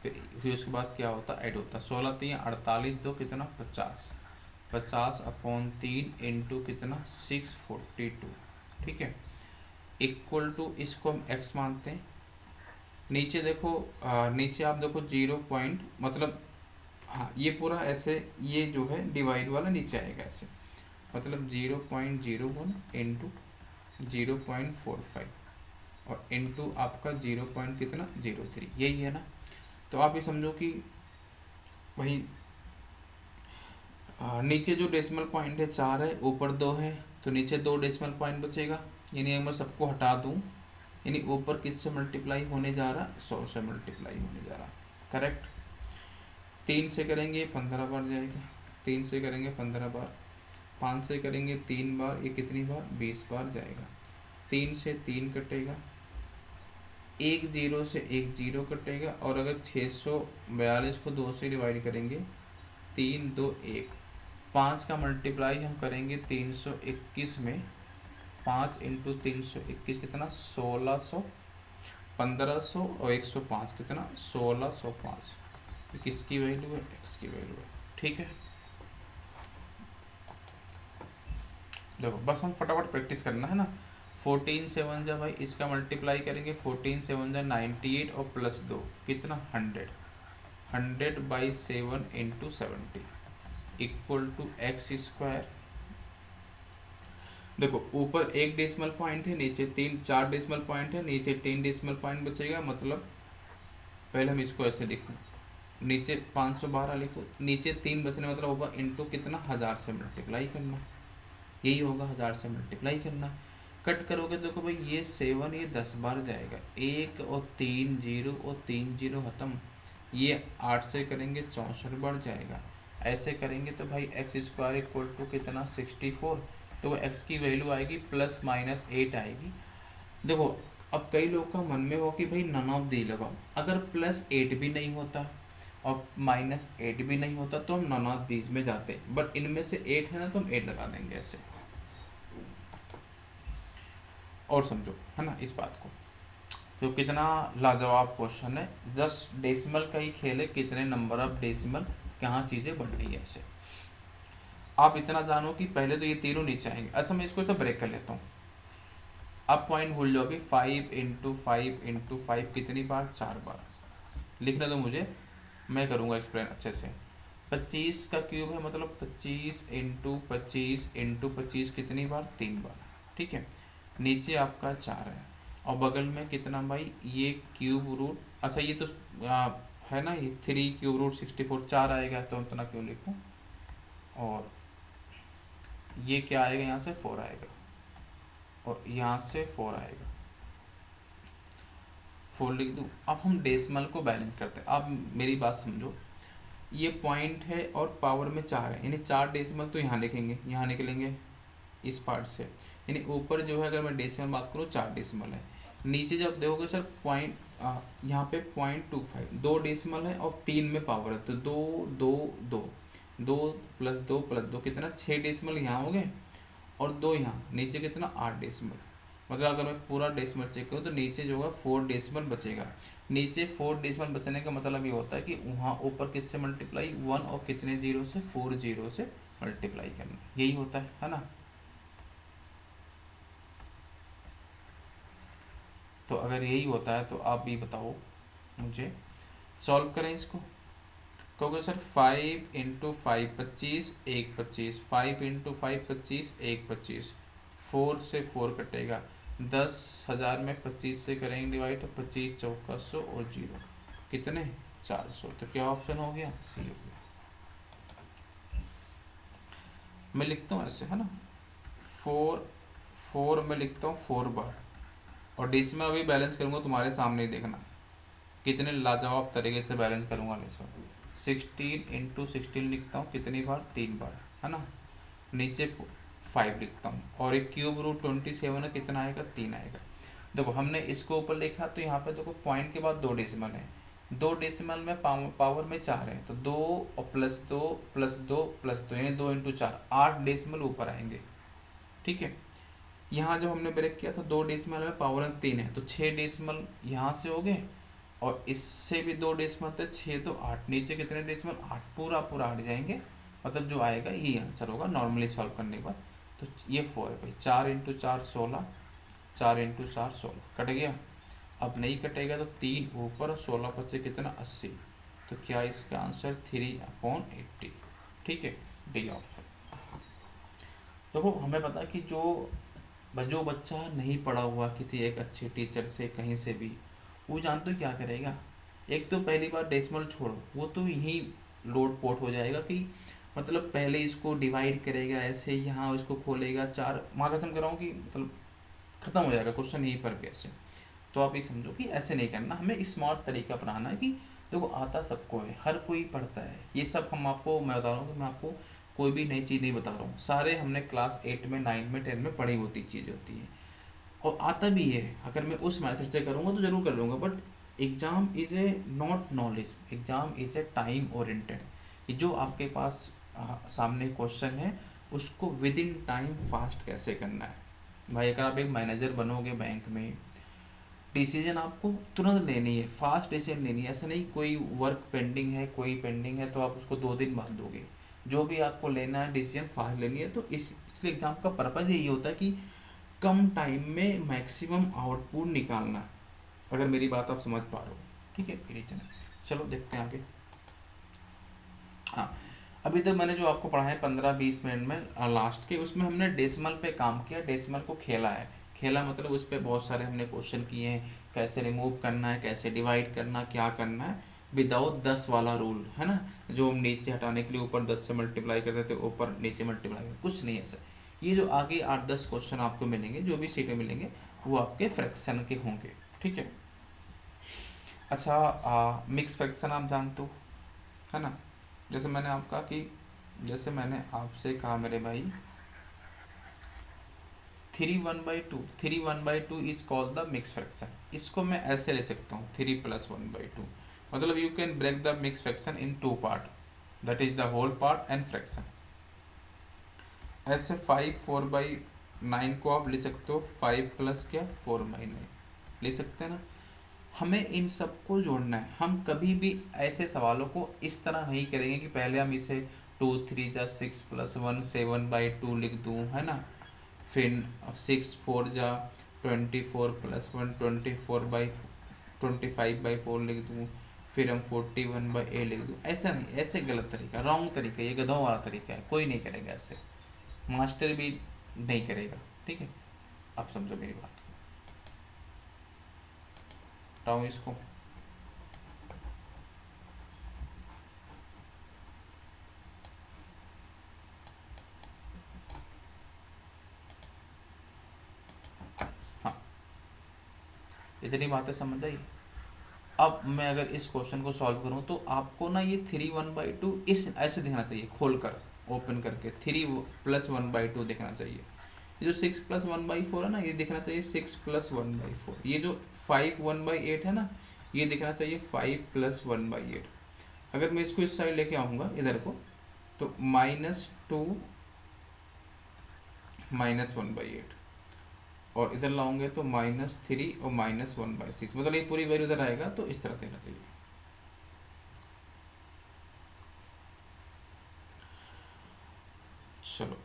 फिर उसके बाद क्या होता है ऐड होता है। 16 तियाँ 48, 2 कितना 50, 50/3 इंटू कितना 642। ठीक है, इक्वल टू, इसको हम x मानते हैं। नीचे देखो नीचे आप देखो 0 पॉइंट, मतलब हाँ ये पूरा ऐसे, ये जो है डिवाइड वाला नीचे आएगा ऐसे, मतलब 0.01 इंटू 0.45 और इंटू आपका 0 पॉइंट कितना 03, यही है ना। तो आप ये समझो कि भाई नीचे जो डेसिमल पॉइंट है 4 है, ऊपर 2 है, तो नीचे 2 डेसिमल पॉइंट बचेगा, यानी अगर मैं सबको हटा दूँ, यानी ऊपर किससे मल्टीप्लाई होने जा रहा 100 से मल्टीप्लाई होने जा रहा। करेक्ट। 3 से करेंगे 15 बार जाएगा, 3 से करेंगे 15 बार, 5 से करेंगे 3 बार, ये कितनी बार 20 बार जाएगा। 3 से 3 कटेगा, 1 जीरो से 1 जीरो कटेगा, और अगर 642 को 2 से डिवाइड करेंगे 3 2 1, 5 का मल्टीप्लाई हम करेंगे 321 में, 5 इंटू 321 कितना 1600, 1500 और 105 कितना 1605। किसकी वैल्यू है x की वैल्यू है। ठीक है, देखो बस हम फटाफट प्रैक्टिस करना है ना। 14 7 जा भाई, इसका मल्टीप्लाई करेंगे 14 7 जा 98 और प्लस 2 कितना 100, 100/7 into 70 equal to x square. देखो ऊपर 1 डेसिमल पॉइंट है, नीचे 4 डेसिमल पॉइंट है, नीचे 3 डेसिमल पॉइंट बचेगा, मतलब पहले हम इसको ऐसे लिखो, नीचे 512 लिखो, नीचे 3 बचने मतलब होगा इंटू कितना 1000 से मल्टीप्लाई करना। यही होगा, 1000 से मल्टीप्लाई करना। कट करोगे तो देखो भाई ये 7 ये 10 बार जाएगा, 1 और 3 जीरो और 3 जीरो खत्म। ये 8 से करेंगे 64 बार जाएगा। ऐसे करेंगे तो भाई एक्स स्क्वायर इक्वल टू कितना 64। तो एक्स की वैल्यू आएगी +-8 आएगी। देखो अब कई लोग का मन में हो कि भाई नन ऑफ दी लगाओ, अगर +8 भी नहीं होता और -8 भी नहीं होता तो हम नन ऑफ दीज में जाते, बट इनमें से 8 है ना तो हम 8 लगा देंगे ऐसे। और समझो है ना इस बात को, तो कितना लाजवाब क्वेश्चन है। 10 डेसिमल का ही खेल है, कितने नंबर ऑफ डेसिमल कहाँ चीज़ें बढ़ रही है ऐसे। आप इतना जानो कि पहले तो ये तीनों नीचे आएंगे। अच्छा मैं इसको तो ब्रेक कर लेता हूँ, अब पॉइंट भूल जाओ भी। 5 × 5 × 5 कितनी बार, 4 बार। लिखने दो मुझे, मैं करूँगा एक्सप्लेन अच्छे से। 25 का क्यूब है, मतलब 25 × 25 × 25 कितनी बार, 3 बार। ठीक है, नीचे आपका 4 है और बगल में कितना भाई, ये क्यूब रूट। अच्छा ये तो है ना, ये 3³ रूट 64 4 आएगा, तो इतना क्यों लिखूँ। और ये क्या आएगा, यहाँ से 4 आएगा और यहाँ से 4 आएगा, 4 लिख दूँ। अब हम डेसिमल को बैलेंस करते हैं। अब मेरी बात समझो, ये पॉइंट है और पावर में 4 है, यानी 4 डेसिमल तो यहाँ लिखेंगे, यहाँ निकलेंगे इस पार्ट से। यानी ऊपर जो है अगर मैं डेसिमल बात करूँ 4 डेसिमल है। नीचे जब देखोगे सर पॉइंट, यहाँ पे 0.25 2 डेसिमल है और 3 में पावर है, तो 2 2 2 2 + 2 + 2 कितना 6 डेसिमल यहाँ हो गए और 2 यहाँ नीचे कितना 8 डेसिमल। मतलब अगर मैं पूरा डेसिमल चेक करूँ तो नीचे जो है 4 डेसिमल बचेगा। नीचे 4 डेसिमल बचने का मतलब ये होता है कि वहाँ ऊपर किससे मल्टीप्लाई, 1 और कितने जीरो से, 4 जीरो से मल्टीप्लाई करना, यही होता है ना। तो अगर यही होता है तो आप भी बताओ मुझे, सॉल्व करें इसको। कहोगे सर 5 × 5 25 1 25, 5 × 5 25 1 25, 4 से 4 कटेगा, 10,000 में 25 से करेंगे डिवाइड, तो 25 चौका 100 और 0 कितने 400। तो क्या ऑप्शन हो गया, सी हो गया। मैं लिखता हूँ ऐसे है ना, 4 में लिखता हूँ 4 बार, और डेसिमल अभी बैलेंस करूँगा तुम्हारे सामने ही देखना कितने लाजवाब तरीके से बैलेंस करूँगा इसमें। 16 × 16 लिखता हूँ कितनी बार, 3 बार है ना। नीचे 5 लिखता हूँ और एक क्यूब रूट 27 है, कितना आएगा 3 आएगा। देखो हमने इसको ऊपर लिखा तो यहाँ पे देखो पॉइंट के बाद 2 डेसिमल है, 2 डेसिमल में पावर में 4 है, तो 2 और +2 +2 +2 यानी 2 × 4 8 डेसिमल ऊपर आएंगे। ठीक है, यहाँ जो हमने ब्रेक किया था 2 डेसिमल में पावर में 3 है, तो 6 डेसिमल यहाँ से हो गए और इससे भी 2 डेसिमल थे, 6 तो 8, नीचे कितने डेसिमल 8, पूरा 8 जाएंगे। मतलब जो आएगा यही आंसर होगा नॉर्मली सॉल्व करने के बाद। तो ये 4 है भाई, 4 × 4 16, 4 × 4 16 कट गया। अब नहीं कटेगा तो 3 ऊपर, 16 बचे कितना 80। तो क्या इसका आंसर 3/80। ठीक है, डी ऑप्शन। देखो हमें पता है कि जो बच्चा नहीं पढ़ा हुआ किसी एक अच्छे टीचर से कहीं से भी, वो जानते हो क्या करेगा। एक तो पहली बार डेसिमल छोड़ो, वो तो यही लोड पोट हो जाएगा कि मतलब पहले इसको डिवाइड करेगा ऐसे, यहाँ इसको खोलेगा 4, माँ कसम कर रहा हूँ कि मतलब ख़त्म हो जाएगा क्वेश्चन यहीं पर भी ऐसे। तो आप ये समझो कि ऐसे नहीं करना, हमें स्मार्ट तरीका अपनाना है कि देखो आता सबको है, हर कोई पढ़ता है। ये सब हम आपको, मैं बता रहा हूँ कि मैं आपको कोई भी नई चीज़ नहीं बता रहा हूँ, सारे हमने क्लास 8 में 9 में 10 में पढ़ी होती चीज़ें होती हैं और आता भी है। अगर मैं उस मैथड से करूँगा तो ज़रूर कर लूँगा, but exam is a not knowledge, exam is a time oriented. कि जो आपके पास सामने क्वेश्चन है उसको विद इन टाइम फास्ट कैसे करना है। भाई अगर आप एक मैनेजर बनोगे बैंक में, डिसीजन आपको तुरंत लेनी है, फास्ट डिसीजन लेनी है। ऐसा नहीं कोई वर्क पेंडिंग है, कोई पेंडिंग है तो आप उसको 2 दिन बाद दोगे। जो भी आपको लेना है डिसीजन फास्ट लेनी है। तो इसलिए एग्ज़ाम का पर्पज़ यही होता है कि कम टाइम में मैक्सिमम आउटपुट निकालना। अगर मेरी बात आप समझ पा रहे हो, ठीक है रीजन। चलो देखते हैं आगे। हाँ, अभी तक मैंने जो आपको पढ़ा है 15-20 मिनट में लास्ट के, उसमें हमने डेसिमल पे काम किया, डेसिमल को खेला है। खेला मतलब उस पर बहुत सारे हमने क्वेश्चन किए हैं, कैसे रिमूव करना है, कैसे डिवाइड करना, क्या करना है विदाउट 10 वाला रूल है ना, जो हम नीचे हटाने के लिए ऊपर 10 से मल्टीप्लाई करते थे, ऊपर नीचे मल्टीप्लाई, कुछ नहीं ऐसा। ये जो आगे 8-10 क्वेश्चन आपको मिलेंगे, जो भी सीटें मिलेंगे, वो आपके फ्रैक्शन के होंगे, ठीक है। अच्छा, मिक्स फ्रैक्शन आप जानते हो, है ना। जैसे मैंने आपका कि जैसे मैंने आपसे कहा मेरे भाई, 3 1/2, 3 1/2 is called the mix fraction. इसको मैं ऐसे ले सकता हूँ, 3 + 1/2, मतलब you can break the mix fraction in 2 part, that is the whole part and fraction. ऐसे 5 4/9 को आप ले सकते हो, 5 प्लस क्या 4/9 ले सकते हैं ना। हमें इन सबको जोड़ना है। हम कभी भी ऐसे सवालों को इस तरह नहीं करेंगे कि पहले हम इसे 2 3 + 6 + 1 7/2 लिख दूँ, है ना, फिर 6 4 + 24 + 1 24/25/4 लिख दूँ, फिर हम 41/a लिख दूँ। ऐसा नहीं, ऐसे गलत तरीका, रॉन्ग तरीका, ये गधों वाला तरीका है, कोई नहीं करेगा ऐसे, मास्टर भी नहीं करेगा, ठीक है। आप समझो मेरी बात, बताओ इसको। हाँ, इतनी बातें समझ आई। अब मैं अगर इस क्वेश्चन को सॉल्व करूं तो आपको ना ये 3 1/2 इस ऐसे दिखना चाहिए, खोल कर ओपन करके 3 + 1/2 दिखना चाहिए। ये जो 6 + 1/4 है ना, ये दिखना चाहिए 6 + 1/4। ये जो 5 1/8 है ना, ये दिखना चाहिए 5 + 1/8। अगर मैं इसको इस साइड लेके आऊँगा इधर को, तो -2 -1/8, और इधर लाऊंगे तो -3 और -1/6, मतलब ये पूरी वैल्यू इधर आएगा, तो इस तरह देना चाहिए। चलो,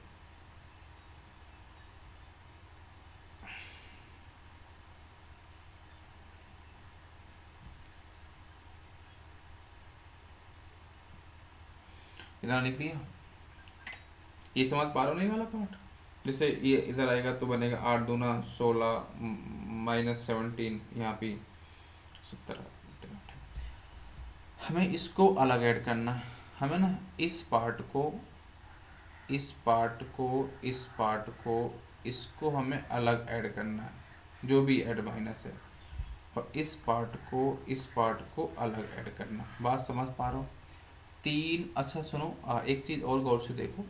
इधर लिख दिया। ये समझ पा रहे हो नहीं वाला पार्ट। जैसे ये इधर आएगा तो बनेगा 8 दूना 16 -17, यहाँ पे 17। हमें इसको अलग ऐड करना है। हमें ना इस पार्ट को, इस पार्ट को, इस पार्ट को, इसको हमें अलग ऐड करना है, जो भी ऐड माइनस है, और इस पार्ट को, इस पार्ट को अलग ऐड करना। बात समझ पा रहे हो। तीन, अच्छा सुनो, एक चीज़ और गौर से देखो।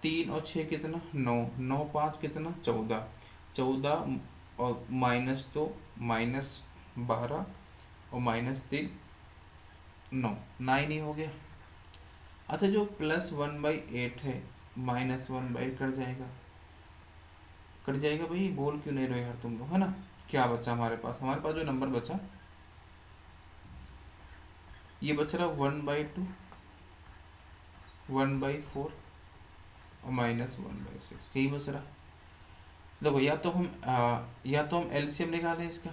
3 और 6 कितना 9, 9 5 कितना 14, 14 और -2 -12 और -3 9, 9 ही हो गया। अच्छा, जो +1/8 है, -1/8 कट जाएगा, कट जाएगा भाई, बोल क्यों नहीं रहे यार तुम लोग, है ना। क्या बचा हमारे पास, हमारे पास जो नंबर बचा, ये बच रहा 1/2, 1/4 और -1/6, यही बच रहा। देखो, या तो हम एलसीएम निकालें इसका,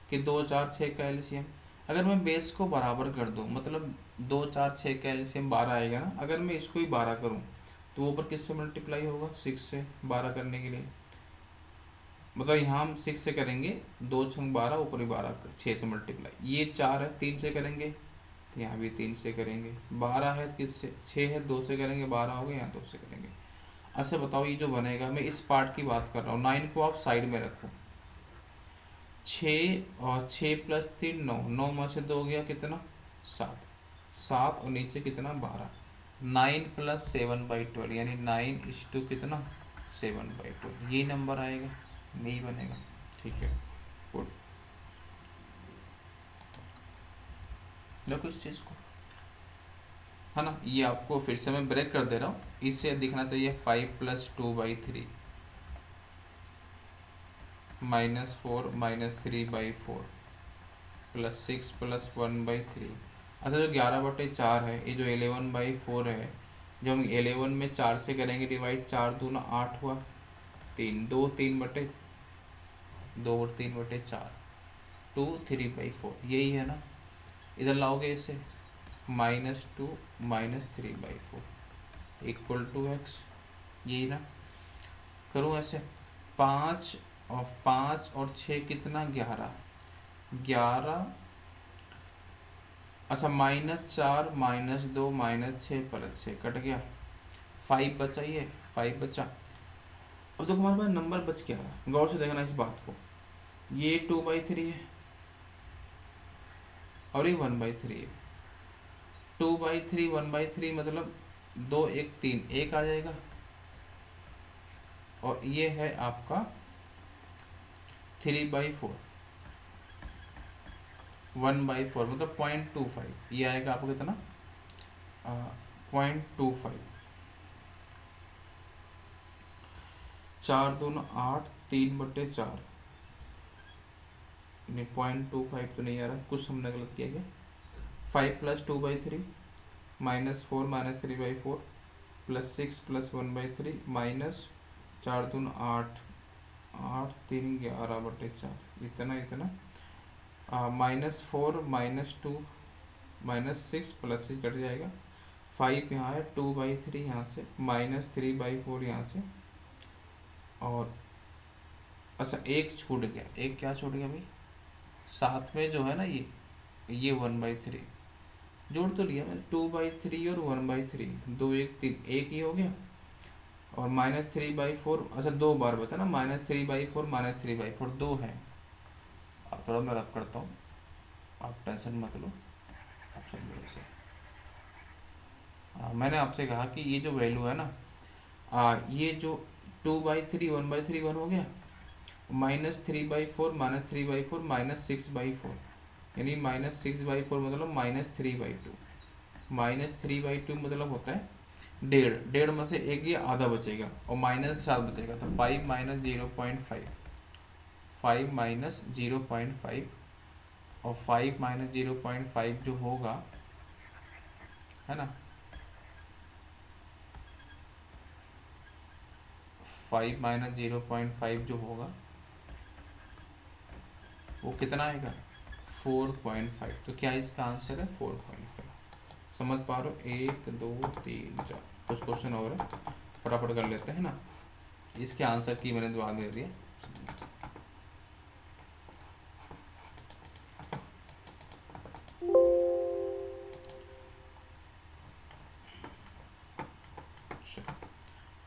कि 2 4 6 का एलसीएम। अगर मैं बेस को बराबर कर दूं, मतलब 2 4 6 का एलसीएम 12 आएगा ना, अगर मैं इसको ही 12 करूं, तो वो ऊपर किससे मल्टीप्लाई होगा, 6 से। 12 करने के लिए, मतलब यहाँ हम 6 से करेंगे, 2 6 12, ऊपर ही 12, 6 से मल्टीप्लाई। ये 4 है, 3 से करेंगे, तो यहाँ भी 3 से करेंगे। 12 है किससे, 6 है, 2 से करेंगे, 12 हो गए, यहाँ 2 से करेंगे। अच्छा बताओ, ये जो बनेगा, मैं इस पार्ट की बात कर रहा हूँ, 9 को आप साइड में रखो। 6 और 6 + 3 9, 9 में से 2 गया कितना 7, 7 और नीचे कितना 12, 9 + 7/12, यानी 9 कितना 7/12, ये नंबर आएगा, नहीं बनेगा, ठीक है। गुड, देखो इस चीज़ को, है ना। ये आपको फिर से मैं ब्रेक कर दे रहा हूँ, इससे दिखना चाहिए 5 + 2/3 -4 -3/4 +6 + 1/3। अच्छा, जो 11/4 है, ये जो 11/4 है, जो हम 11 में 4 से करेंगे डिवाइड, 4 दूना 8 हुआ, 3 2 3/2 और 3/4, 2 3/4, यही है ना। इधर लाओगे इसे, -2 -3/4 = x, यही ना। करूँ ऐसे, 5 और 6 कितना 11, 11, अच्छा -4 -2 -6 + 6 कट गया, 5 बचा, ये 5 बचा। अब देखो हमारे पास नंबर बच क्या रहा है, गौर से देखना इस बात को। ये 2/3 है और ये 1/3 है। 2/3 1/3 मतलब 2 1 3 1 आ जाएगा, और ये है आपका 3/4 1/4 मतलब 0.25, ये आएगा आपको कितना 0.25। 4 दूना 8, 3/4 नहीं 0.25 तो नहीं आ रहा, कुछ हमने गलत किया गया। 5 + 2/3 -4 -3/4 +6 + 1/3 माइनस 4 दूना 8, 8 3 11/4 इतना इतना, -4 -2 -6 +6 कट जाएगा। 5 यहाँ है, 2/3 यहाँ से, -3/4 यहाँ से, और अच्छा एक छूट गया, एक क्या छूट गया भाई, साथ में जो है ना ये 1/3 जोड़ तो लिया मैंने, 2/3 और 1/3, 2 1 3 एक ही हो गया, और -3/4, अच्छा 2 बार बचा ना, -3/4 -3/4 2 है। अब थोड़ा मैं रफ करता हूँ, आप टेंशन मत लो, आप सब मेरे से। मैंने आपसे कहा कि ये जो वैल्यू है ना, ये जो 2/3 1/3 1 हो गया, -3/4 -3/4 -6/4, यानी -6/4 मतलब -3/2, -3/2 मतलब होता है 1.5, 1.5 में से एक ये आधा बचेगा और माइनस के साथ बचेगा, तो 5 - 0.5, 5 - 0.5, और 5 - 0.5 जो होगा है ना, 5 - 0.5 जो होगा वो कितना आएगा 4.5। तो क्या इसका आंसर है 4.5। समझ पा रहे हो, 1 2 3 4, कुछ क्वेश्चन और है फटाफट कर लेते हैं ना। इसके आंसर की मैंने जवाब दे दिया।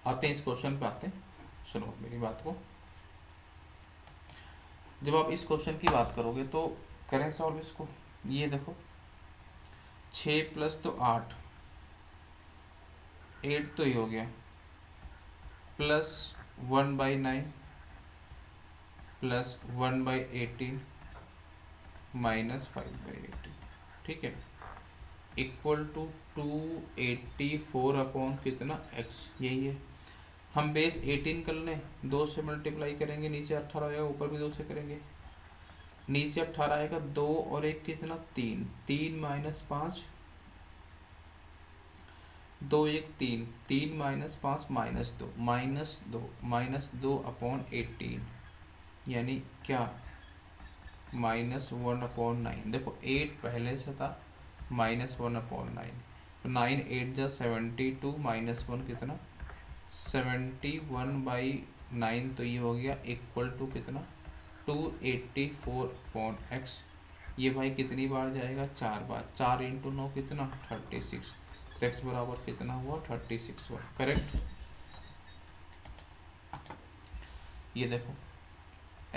आते हैं इस क्वेश्चन पे, आते हैं, सुनो मेरी बात को। जब आप इस क्वेश्चन की बात करोगे तो करें सॉल्व इसको। ये देखो 6 + तो 8, 8 तो ही हो गया, +1/9 +1/18 -5/18, ठीक है, इक्वल टू 284 अपॉन कितना x, यही है। हम बेस 18 कर लें, 2 से मल्टीप्लाई करेंगे, नीचे 18 आएगा, ऊपर भी 2 से करेंगे, नीचे 18 आएगा, 2 और 1 कितना 3, 3 - 5, 2 1 3, 3 - 5 -2 अपॉन 18, यानी क्या -1/9। देखो 8 पहले से था, -1/9, तो 9 8 जा 72, -1 कितना 71/9, तो ये हो गया इक्वल टू कितना 284/x। ये भाई कितनी बार जाएगा 4 बार, 4 × 9 कितना 36, तो x बराबर कितना हुआ 36 हुआ, करेक्ट। ये देखो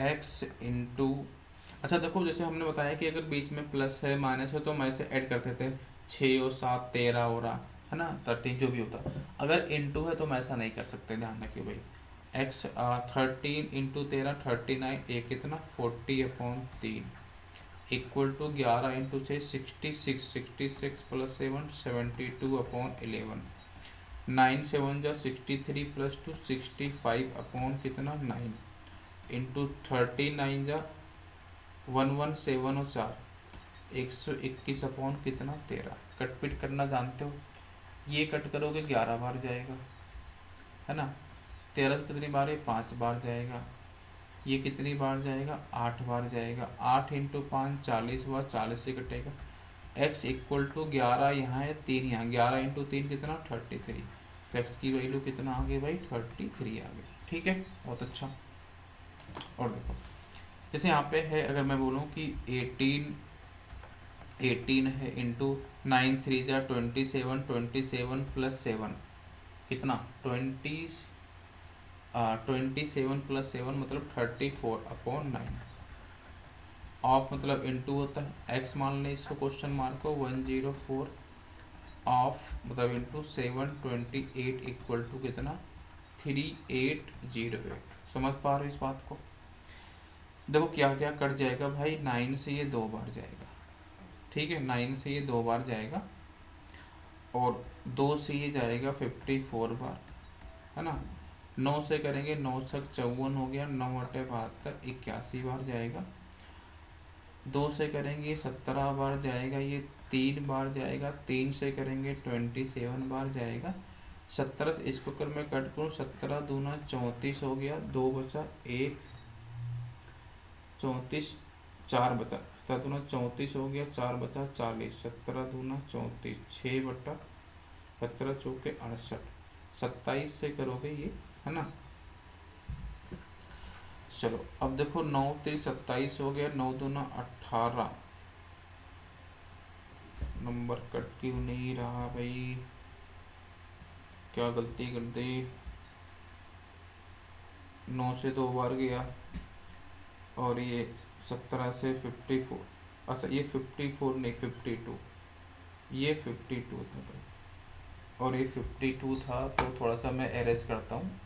x इंटू, अच्छा देखो जैसे हमने बताया कि अगर बीच में प्लस है माइनस है तो हम ऐसे ऐड करते थे, 6 और 7 13 हो रहा है ना, 13 जो भी होता। अगर इंटू है तो हम ऐसा नहीं कर सकते, ध्यान रखिए भाई। x 13 × 13 39, एक कितना 40/3 इक्वल टू 11 × 6 66, 66 + 7 72/11, 9 7 जा 63 + 2 65 कितना 9 इंटू 39 जा 117 और 4 121 कितना 13। कट पिट करना जानते हो, ये कट करोगे 11 बार जाएगा है ना, 13 कितनी बार है 5 बार जाएगा, ये कितनी बार जाएगा 8 बार जाएगा, 8 × 5 40 हुआ, 40 से कटेगा। x इक्वल टू 11 यहाँ है, 3 यहाँ, 11 × 3 कितना 33, तो x की वैल्यू कितना आ गई भाई 33 आ गई, ठीक है, बहुत अच्छा। और देखो जैसे यहाँ पे है, अगर मैं बोलूँ कि 18 है इंटू 9 3 जा 27, 27 + 7 कितना 27 + 7 मतलब 34/9 ऑफ मतलब इनटू होता है एक्स मान लें इसको क्वेश्चन मार्क को 104 ऑफ मतलब इनटू 728 इक्वल टू कितना 3808। समझ पा रहे हो इस बात को? देखो क्या क्या कट जाएगा भाई, 9 से ये 2 बार जाएगा, ठीक है, 9 से ये 2 बार जाएगा और 2 से ये जाएगा 54 बार, है ना। 9 से करेंगे 9 तक 54 हो गया, 9/72 81 बार जाएगा। 2 से करेंगे 17 बार जाएगा, ये 3 बार जाएगा। 3 से करेंगे 27 बार जाएगा। 17 से इसको कर मैं कट करूँ, 17 दूना 34 हो गया, 2 बचा 1 34 4 बचा, 17 दूना 34 हो गया, 4 बचा 40, 17 दूना 34 6/17 चौके 68। 27 से करोगे ये, है ना। चलो अब देखो 9 3 27 हो गया, 9 दूना 18। नंबर कट क्यों नहीं रहा भाई, क्या गलती कर दी। 9 से 2 बार गया और ये 17 से 54, अच्छा ये 54 नहीं 52, ये 52 था भाई और ये 52 था, तो थोड़ा सा मैं एरेज करता हूँ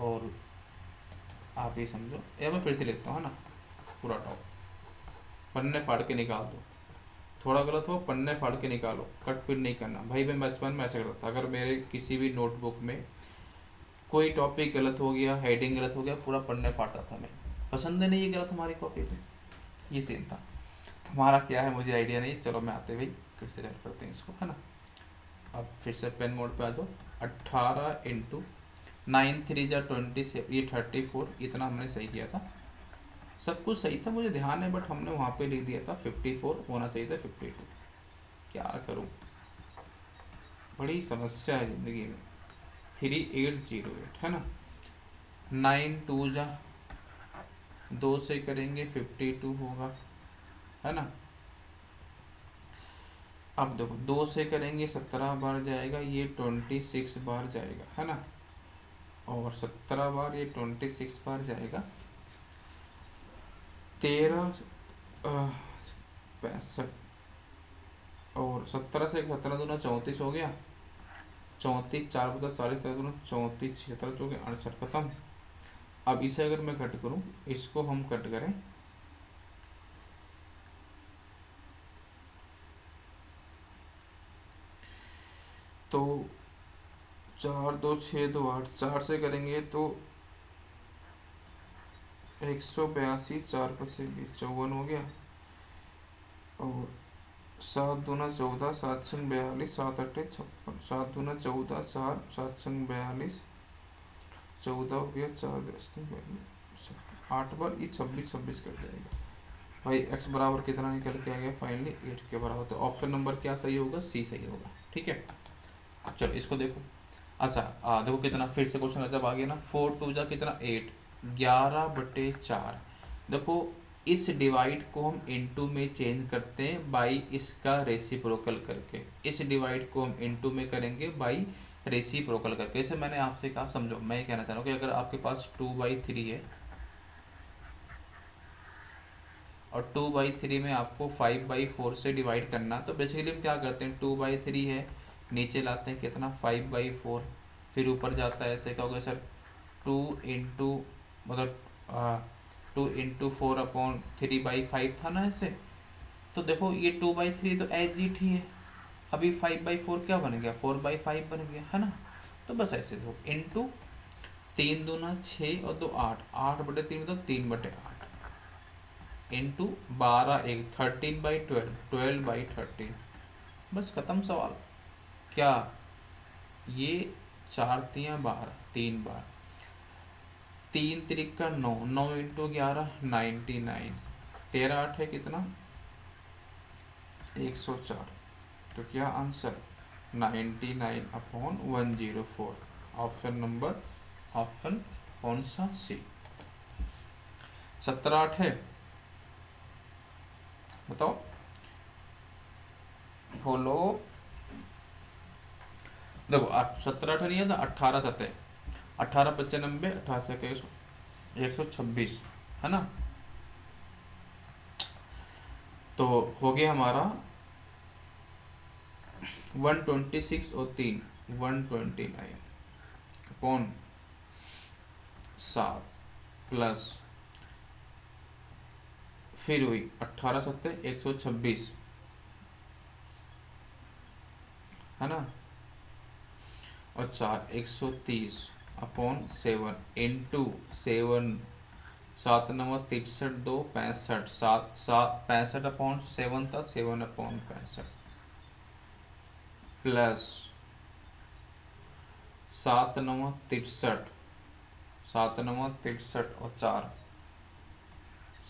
और आप ही समझो, या मैं फिर से लिखता हूँ, है ना। पूरा टॉप पन्ने फाड़ के निकाल दो, थोड़ा गलत हो पन्ने फाड़ के निकालो, कट फिर नहीं करना भाई। मैं बचपन में ऐसा करता था, अगर मेरे किसी भी नोटबुक में कोई टॉपिक गलत हो गया, हेडिंग गलत हो गया, पूरा पन्ने फाड़ता था मैं। पसंद है नहीं ये गलत हमारी कॉपी पे, ये सीन था। तुम्हारा क्या है मुझे आइडिया नहीं, चलो मैं आते भाई फिर से सेट करते हैं इसको, है ना। अब फिर से पेन मोड पे आ जाओ। 18 इंटू 9 3 जा 20 से ये 34, इतना हमने सही किया था, सब कुछ सही था, मुझे ध्यान है, बट हमने वहाँ पे लिख दिया था 54, होना चाहिए था 52। क्या करूँ, बड़ी समस्या है ज़िंदगी में। 3808, है ना। 9 2 जा 2 से करेंगे 52 होगा, है ना। अब देखो 2 से करेंगे 17 बार जाएगा, ये 26 बार जाएगा, है ना। और 17 बार ये 26 बार जाएगा। 13 65 और 17 से 17 दूना 34 हो गया, 34 4 बचा 40, 13 दूना 34 76 चौके 68, खत्म। अब इसे अगर मैं कट करूं, इसको हम कट करें तो 4 2 6 2 8, 4 से करेंगे तो 182, 4 5 54 हो गया और 7 दूना 14, 7 छंग 42, 7 8 56, 7 दूना 14, 4 7 छंग 42, 14 हो गया, 4 10 8 बार, ये 26 26 कर जाएगा भाई। x बराबर कितना निकल के आ गया फाइनली 8 के बराबर। तो ऑप्शन नंबर क्या सही होगा, सी सही होगा, ठीक है। अब चलो इसको देखो, अच्छा देखो कितना, फिर से क्वेश्चन जब आ गया ना, 4 2 जा कितना 8, 11/4। देखो इस डिवाइड को हम इनटू में चेंज करते हैं बाई इसका रेसिप्रोकल करके, इस डिवाइड को हम इनटू में करेंगे बाई रेसिप्रोकल करके। जैसे मैंने आपसे कहा, समझो मैं ये कहना चाह रहा हूँ कि अगर आपके पास 2/3 है और 2/3 में आपको 5/4 से डिवाइड करना, तो बेसिकली हम क्या करते हैं, 2/3 है, नीचे लाते हैं कितना 5/4, फिर ऊपर जाता है, ऐसे कहोगे सर 2 इंटू मतलब 2 इंटू 4/3/5 था ना ऐसे। तो देखो ये 2/3 तो एज इट ही है, अभी 5/4 क्या बन गया 4/5 बन गया, है ना। तो बस ऐसे दो इंटू 3 दूना 6 और 2 8, 8/3 मतलब 3/8 इंटू 12 1 13/12, 12/13, बस खत्म सवाल। क्या ये 4 3 12, 3 बार, 3 3 9, 9 इंटू 11 99, 13 8 है कितना 104। तो क्या आंसर 99/104, ऑप्शन नंबर, ऑप्शन कौन सा, सी। 17 8 है, बताओ बोलो। देखो 17 नहीं है तो 18 7, 18 95, 18 126 है ना। तो हो गया हमारा 126 और 3 129 अपॉन 7 प्लस फिर हुई 18 7 126 है ना, और 4 130 अपॉन 7 इंटू 7, 7 9 63 2 65, 7 7 65 अपॉन 7 था, 7 अपॉन 65 प्लस 7 9 63, 7 9 63 और 4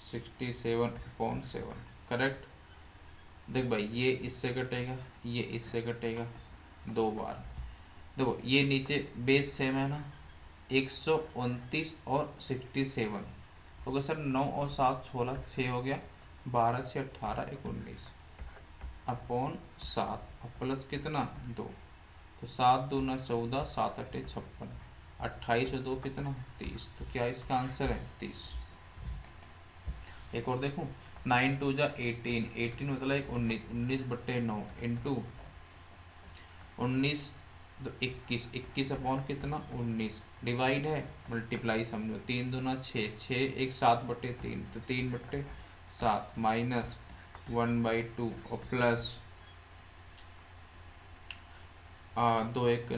67/7 करेक्ट। देख भाई ये इससे कटेगा, ये इससे कटेगा 2 बार। देखो ये नीचे बेस सेम है ना, 129 और 67 हो गया सर। 9 और 7 16 6 हो गया, 12 से 18 19 अपॉन 7 और प्लस कितना 2, तो 7 दूना 14, 7 8 56, 28 और 2 कितना 30। तो क्या इसका आंसर है 30। एक और देखूं, 9 2 जा 18, 18 मतलब एक 19, 19/9 इंटू 19 तो 21, 21 अपॉन कितना 19 डिवाइड है मल्टीप्लाई समझो, 3 दूना 6, 6 एक 7/3 तो 3/7 माइनस 1/2 और प्लस 2 1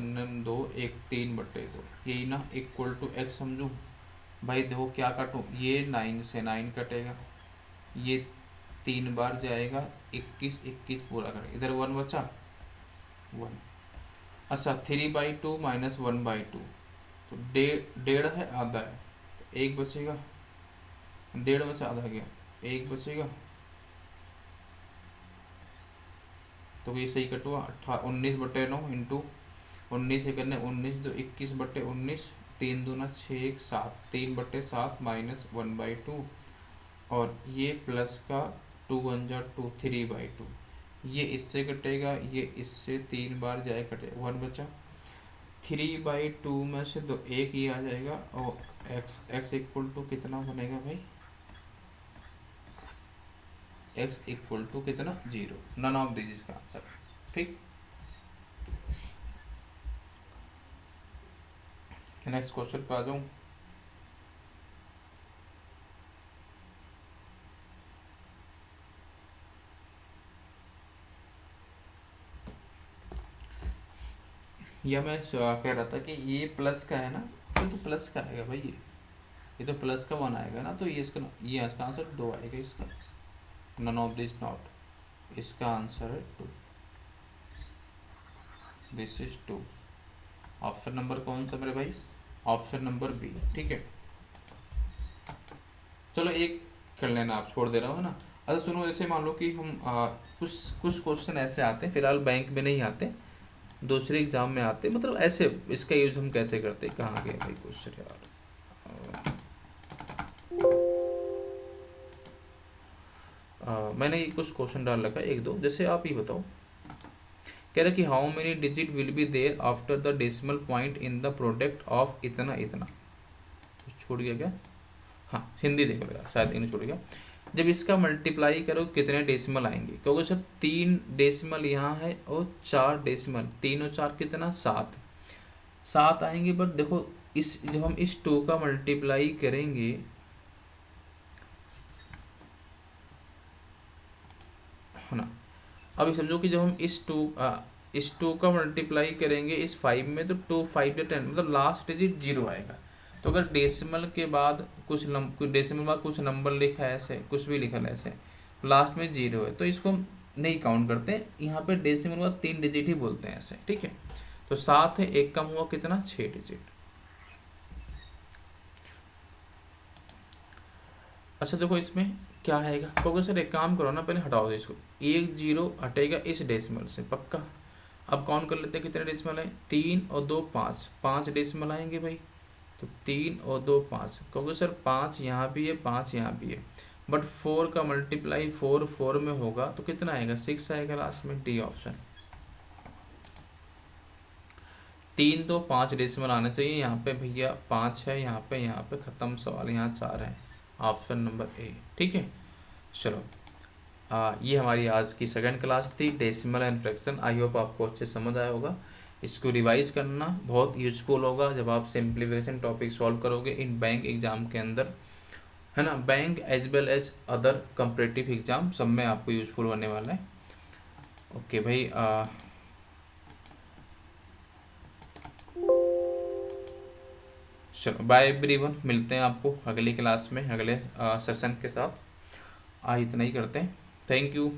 2 1 3/2 यही ना इक्वल टू x समझूं। भाई देखो क्या काटूं, ये 9 से 9 कटेगा, ये 3 बार जाएगा, 21 21 पूरा करेगा, इधर 1 बचा 1। अच्छा 3/2 माइनस 1/2 तो 1.5 है, आधा है, तो 1 बचेगा, 1.5 में से आधा गया, 1 बचेगा, तो ये सही कटुआ 19/9 इंटू 19 से करने 19 तो 21/19, 3 दूना 6 1 7, 3/7 माइनस 1/2 और ये प्लस का 2 1 जा 2 3/2, ये इससे कटेगा, ये इससे 3 बार जाए कटेगा, 1 बचा। 3/2 में से दो एक ही आ जाएगा और x इक्वल टू कितना बनेगा भाई, x इक्वल टू कितना 0, नन ऑफ दिस इसका आंसर। ठीक, नेक्स्ट क्वेश्चन पे आ जाऊं। या मैं कह रहा था कि ये प्लस का है ना, तो प्लस का आएगा भाई, ये तो प्लस का 1 आएगा ना, तो ये इसका आंसर 2 आएगा इसका, नन ऑफ दिस नॉट, इसका आंसर है 2, दिस इज 2। ऑप्शन नंबर कौन सा मेरे भाई, ऑप्शन नंबर बी। ठीक है, चलो एक कर लेना, आप छोड़ दे रहा हो ना। अच्छा सुनो, जैसे मान लो कि हम कुछ कुछ क्वेश्चन ऐसे आते हैं, फिलहाल बैंक में नहीं आते, दूसरे एग्जाम में आते, मतलब ऐसे इसका यूज हम कैसे करते हैं, कहाँ गए भाई क्वेश्चन यार। मैंने ये कुछ क्वेश्चन डाल रखा है एक दो, जैसे आप ही बताओ, कह रहा कि how many digit will be there after the decimal point in the product of इतना इतना। छूट गया क्या, हाँ हिंदी देख लो यार, शायद इन्हें छूट गया। जब इसका मल्टीप्लाई करो कितने डेसिमल आएंगे, क्योंकि सर 3 डेसिमल यहाँ है और 4 डेसिमल, 3 और 4 कितना 7, 7 आएंगे। बट देखो इस जब हम इस 2 का मल्टीप्लाई करेंगे, है ना, अभी समझो कि जब हम इस 2 का मल्टीप्लाई करेंगे इस 5 में, तो 2 5 या 10 मतलब लास्ट डिजिट 0 आएगा। तो अगर डेसिमल के बाद कुछ डेसिमल बाद कुछ नंबर लिखा है ऐसे, कुछ भी लिखा है ऐसे, लास्ट में 0 है, तो इसको हम नहीं काउंट करते, यहाँ पे डेसिमल बाद 3 डिजिट ही बोलते हैं ऐसे। ठीक है, तो 7 है, एक कम हुआ कितना 6 डिजिट। अच्छा देखो इसमें क्या आएगा, क्योंकि सर एक काम करो ना, पहले हटाओ दो इसको, 1 0 हटेगा इस डेसिमल से पक्का। अब काउंट कर लेते हैं कितने डेसिमल है, 3 और 2 5, 5 डेसिमल आएंगे भाई, तो 3 और 2 5, क्योंकि सर 5 यहाँ भी है 5 यहाँ भी है, बट 4 का मल्टीप्लाई 4 4 में होगा तो कितना आएगा 6 आएगा लास्ट में, डी ऑप्शन। 3 तो 5 डेसिमल आने चाहिए। यहाँ पे भैया 5 है, यहाँ पे ख़त्म सवाल, यहाँ 4 है, ऑप्शन नंबर ए। ठीक है, चलो। ये हमारी आज की सेकंड क्लास थी, decimal and fraction. I hope आपको अच्छे समझ आया होगा। इसको रिवाइज करना बहुत यूज़फुल होगा जब आप सिंप्लीफिकेशन टॉपिक सॉल्व करोगे इन बैंक एग्ज़ाम के अंदर, है ना। Bank as well as other comparative exam सब में आपको यूज़फुल होने वाला है। ओके भाई, चलो बाय एवरीवन, मिलते हैं आपको अगली क्लास में अगले सेशन के साथ। आज इतना ही करते हैं। Thank you.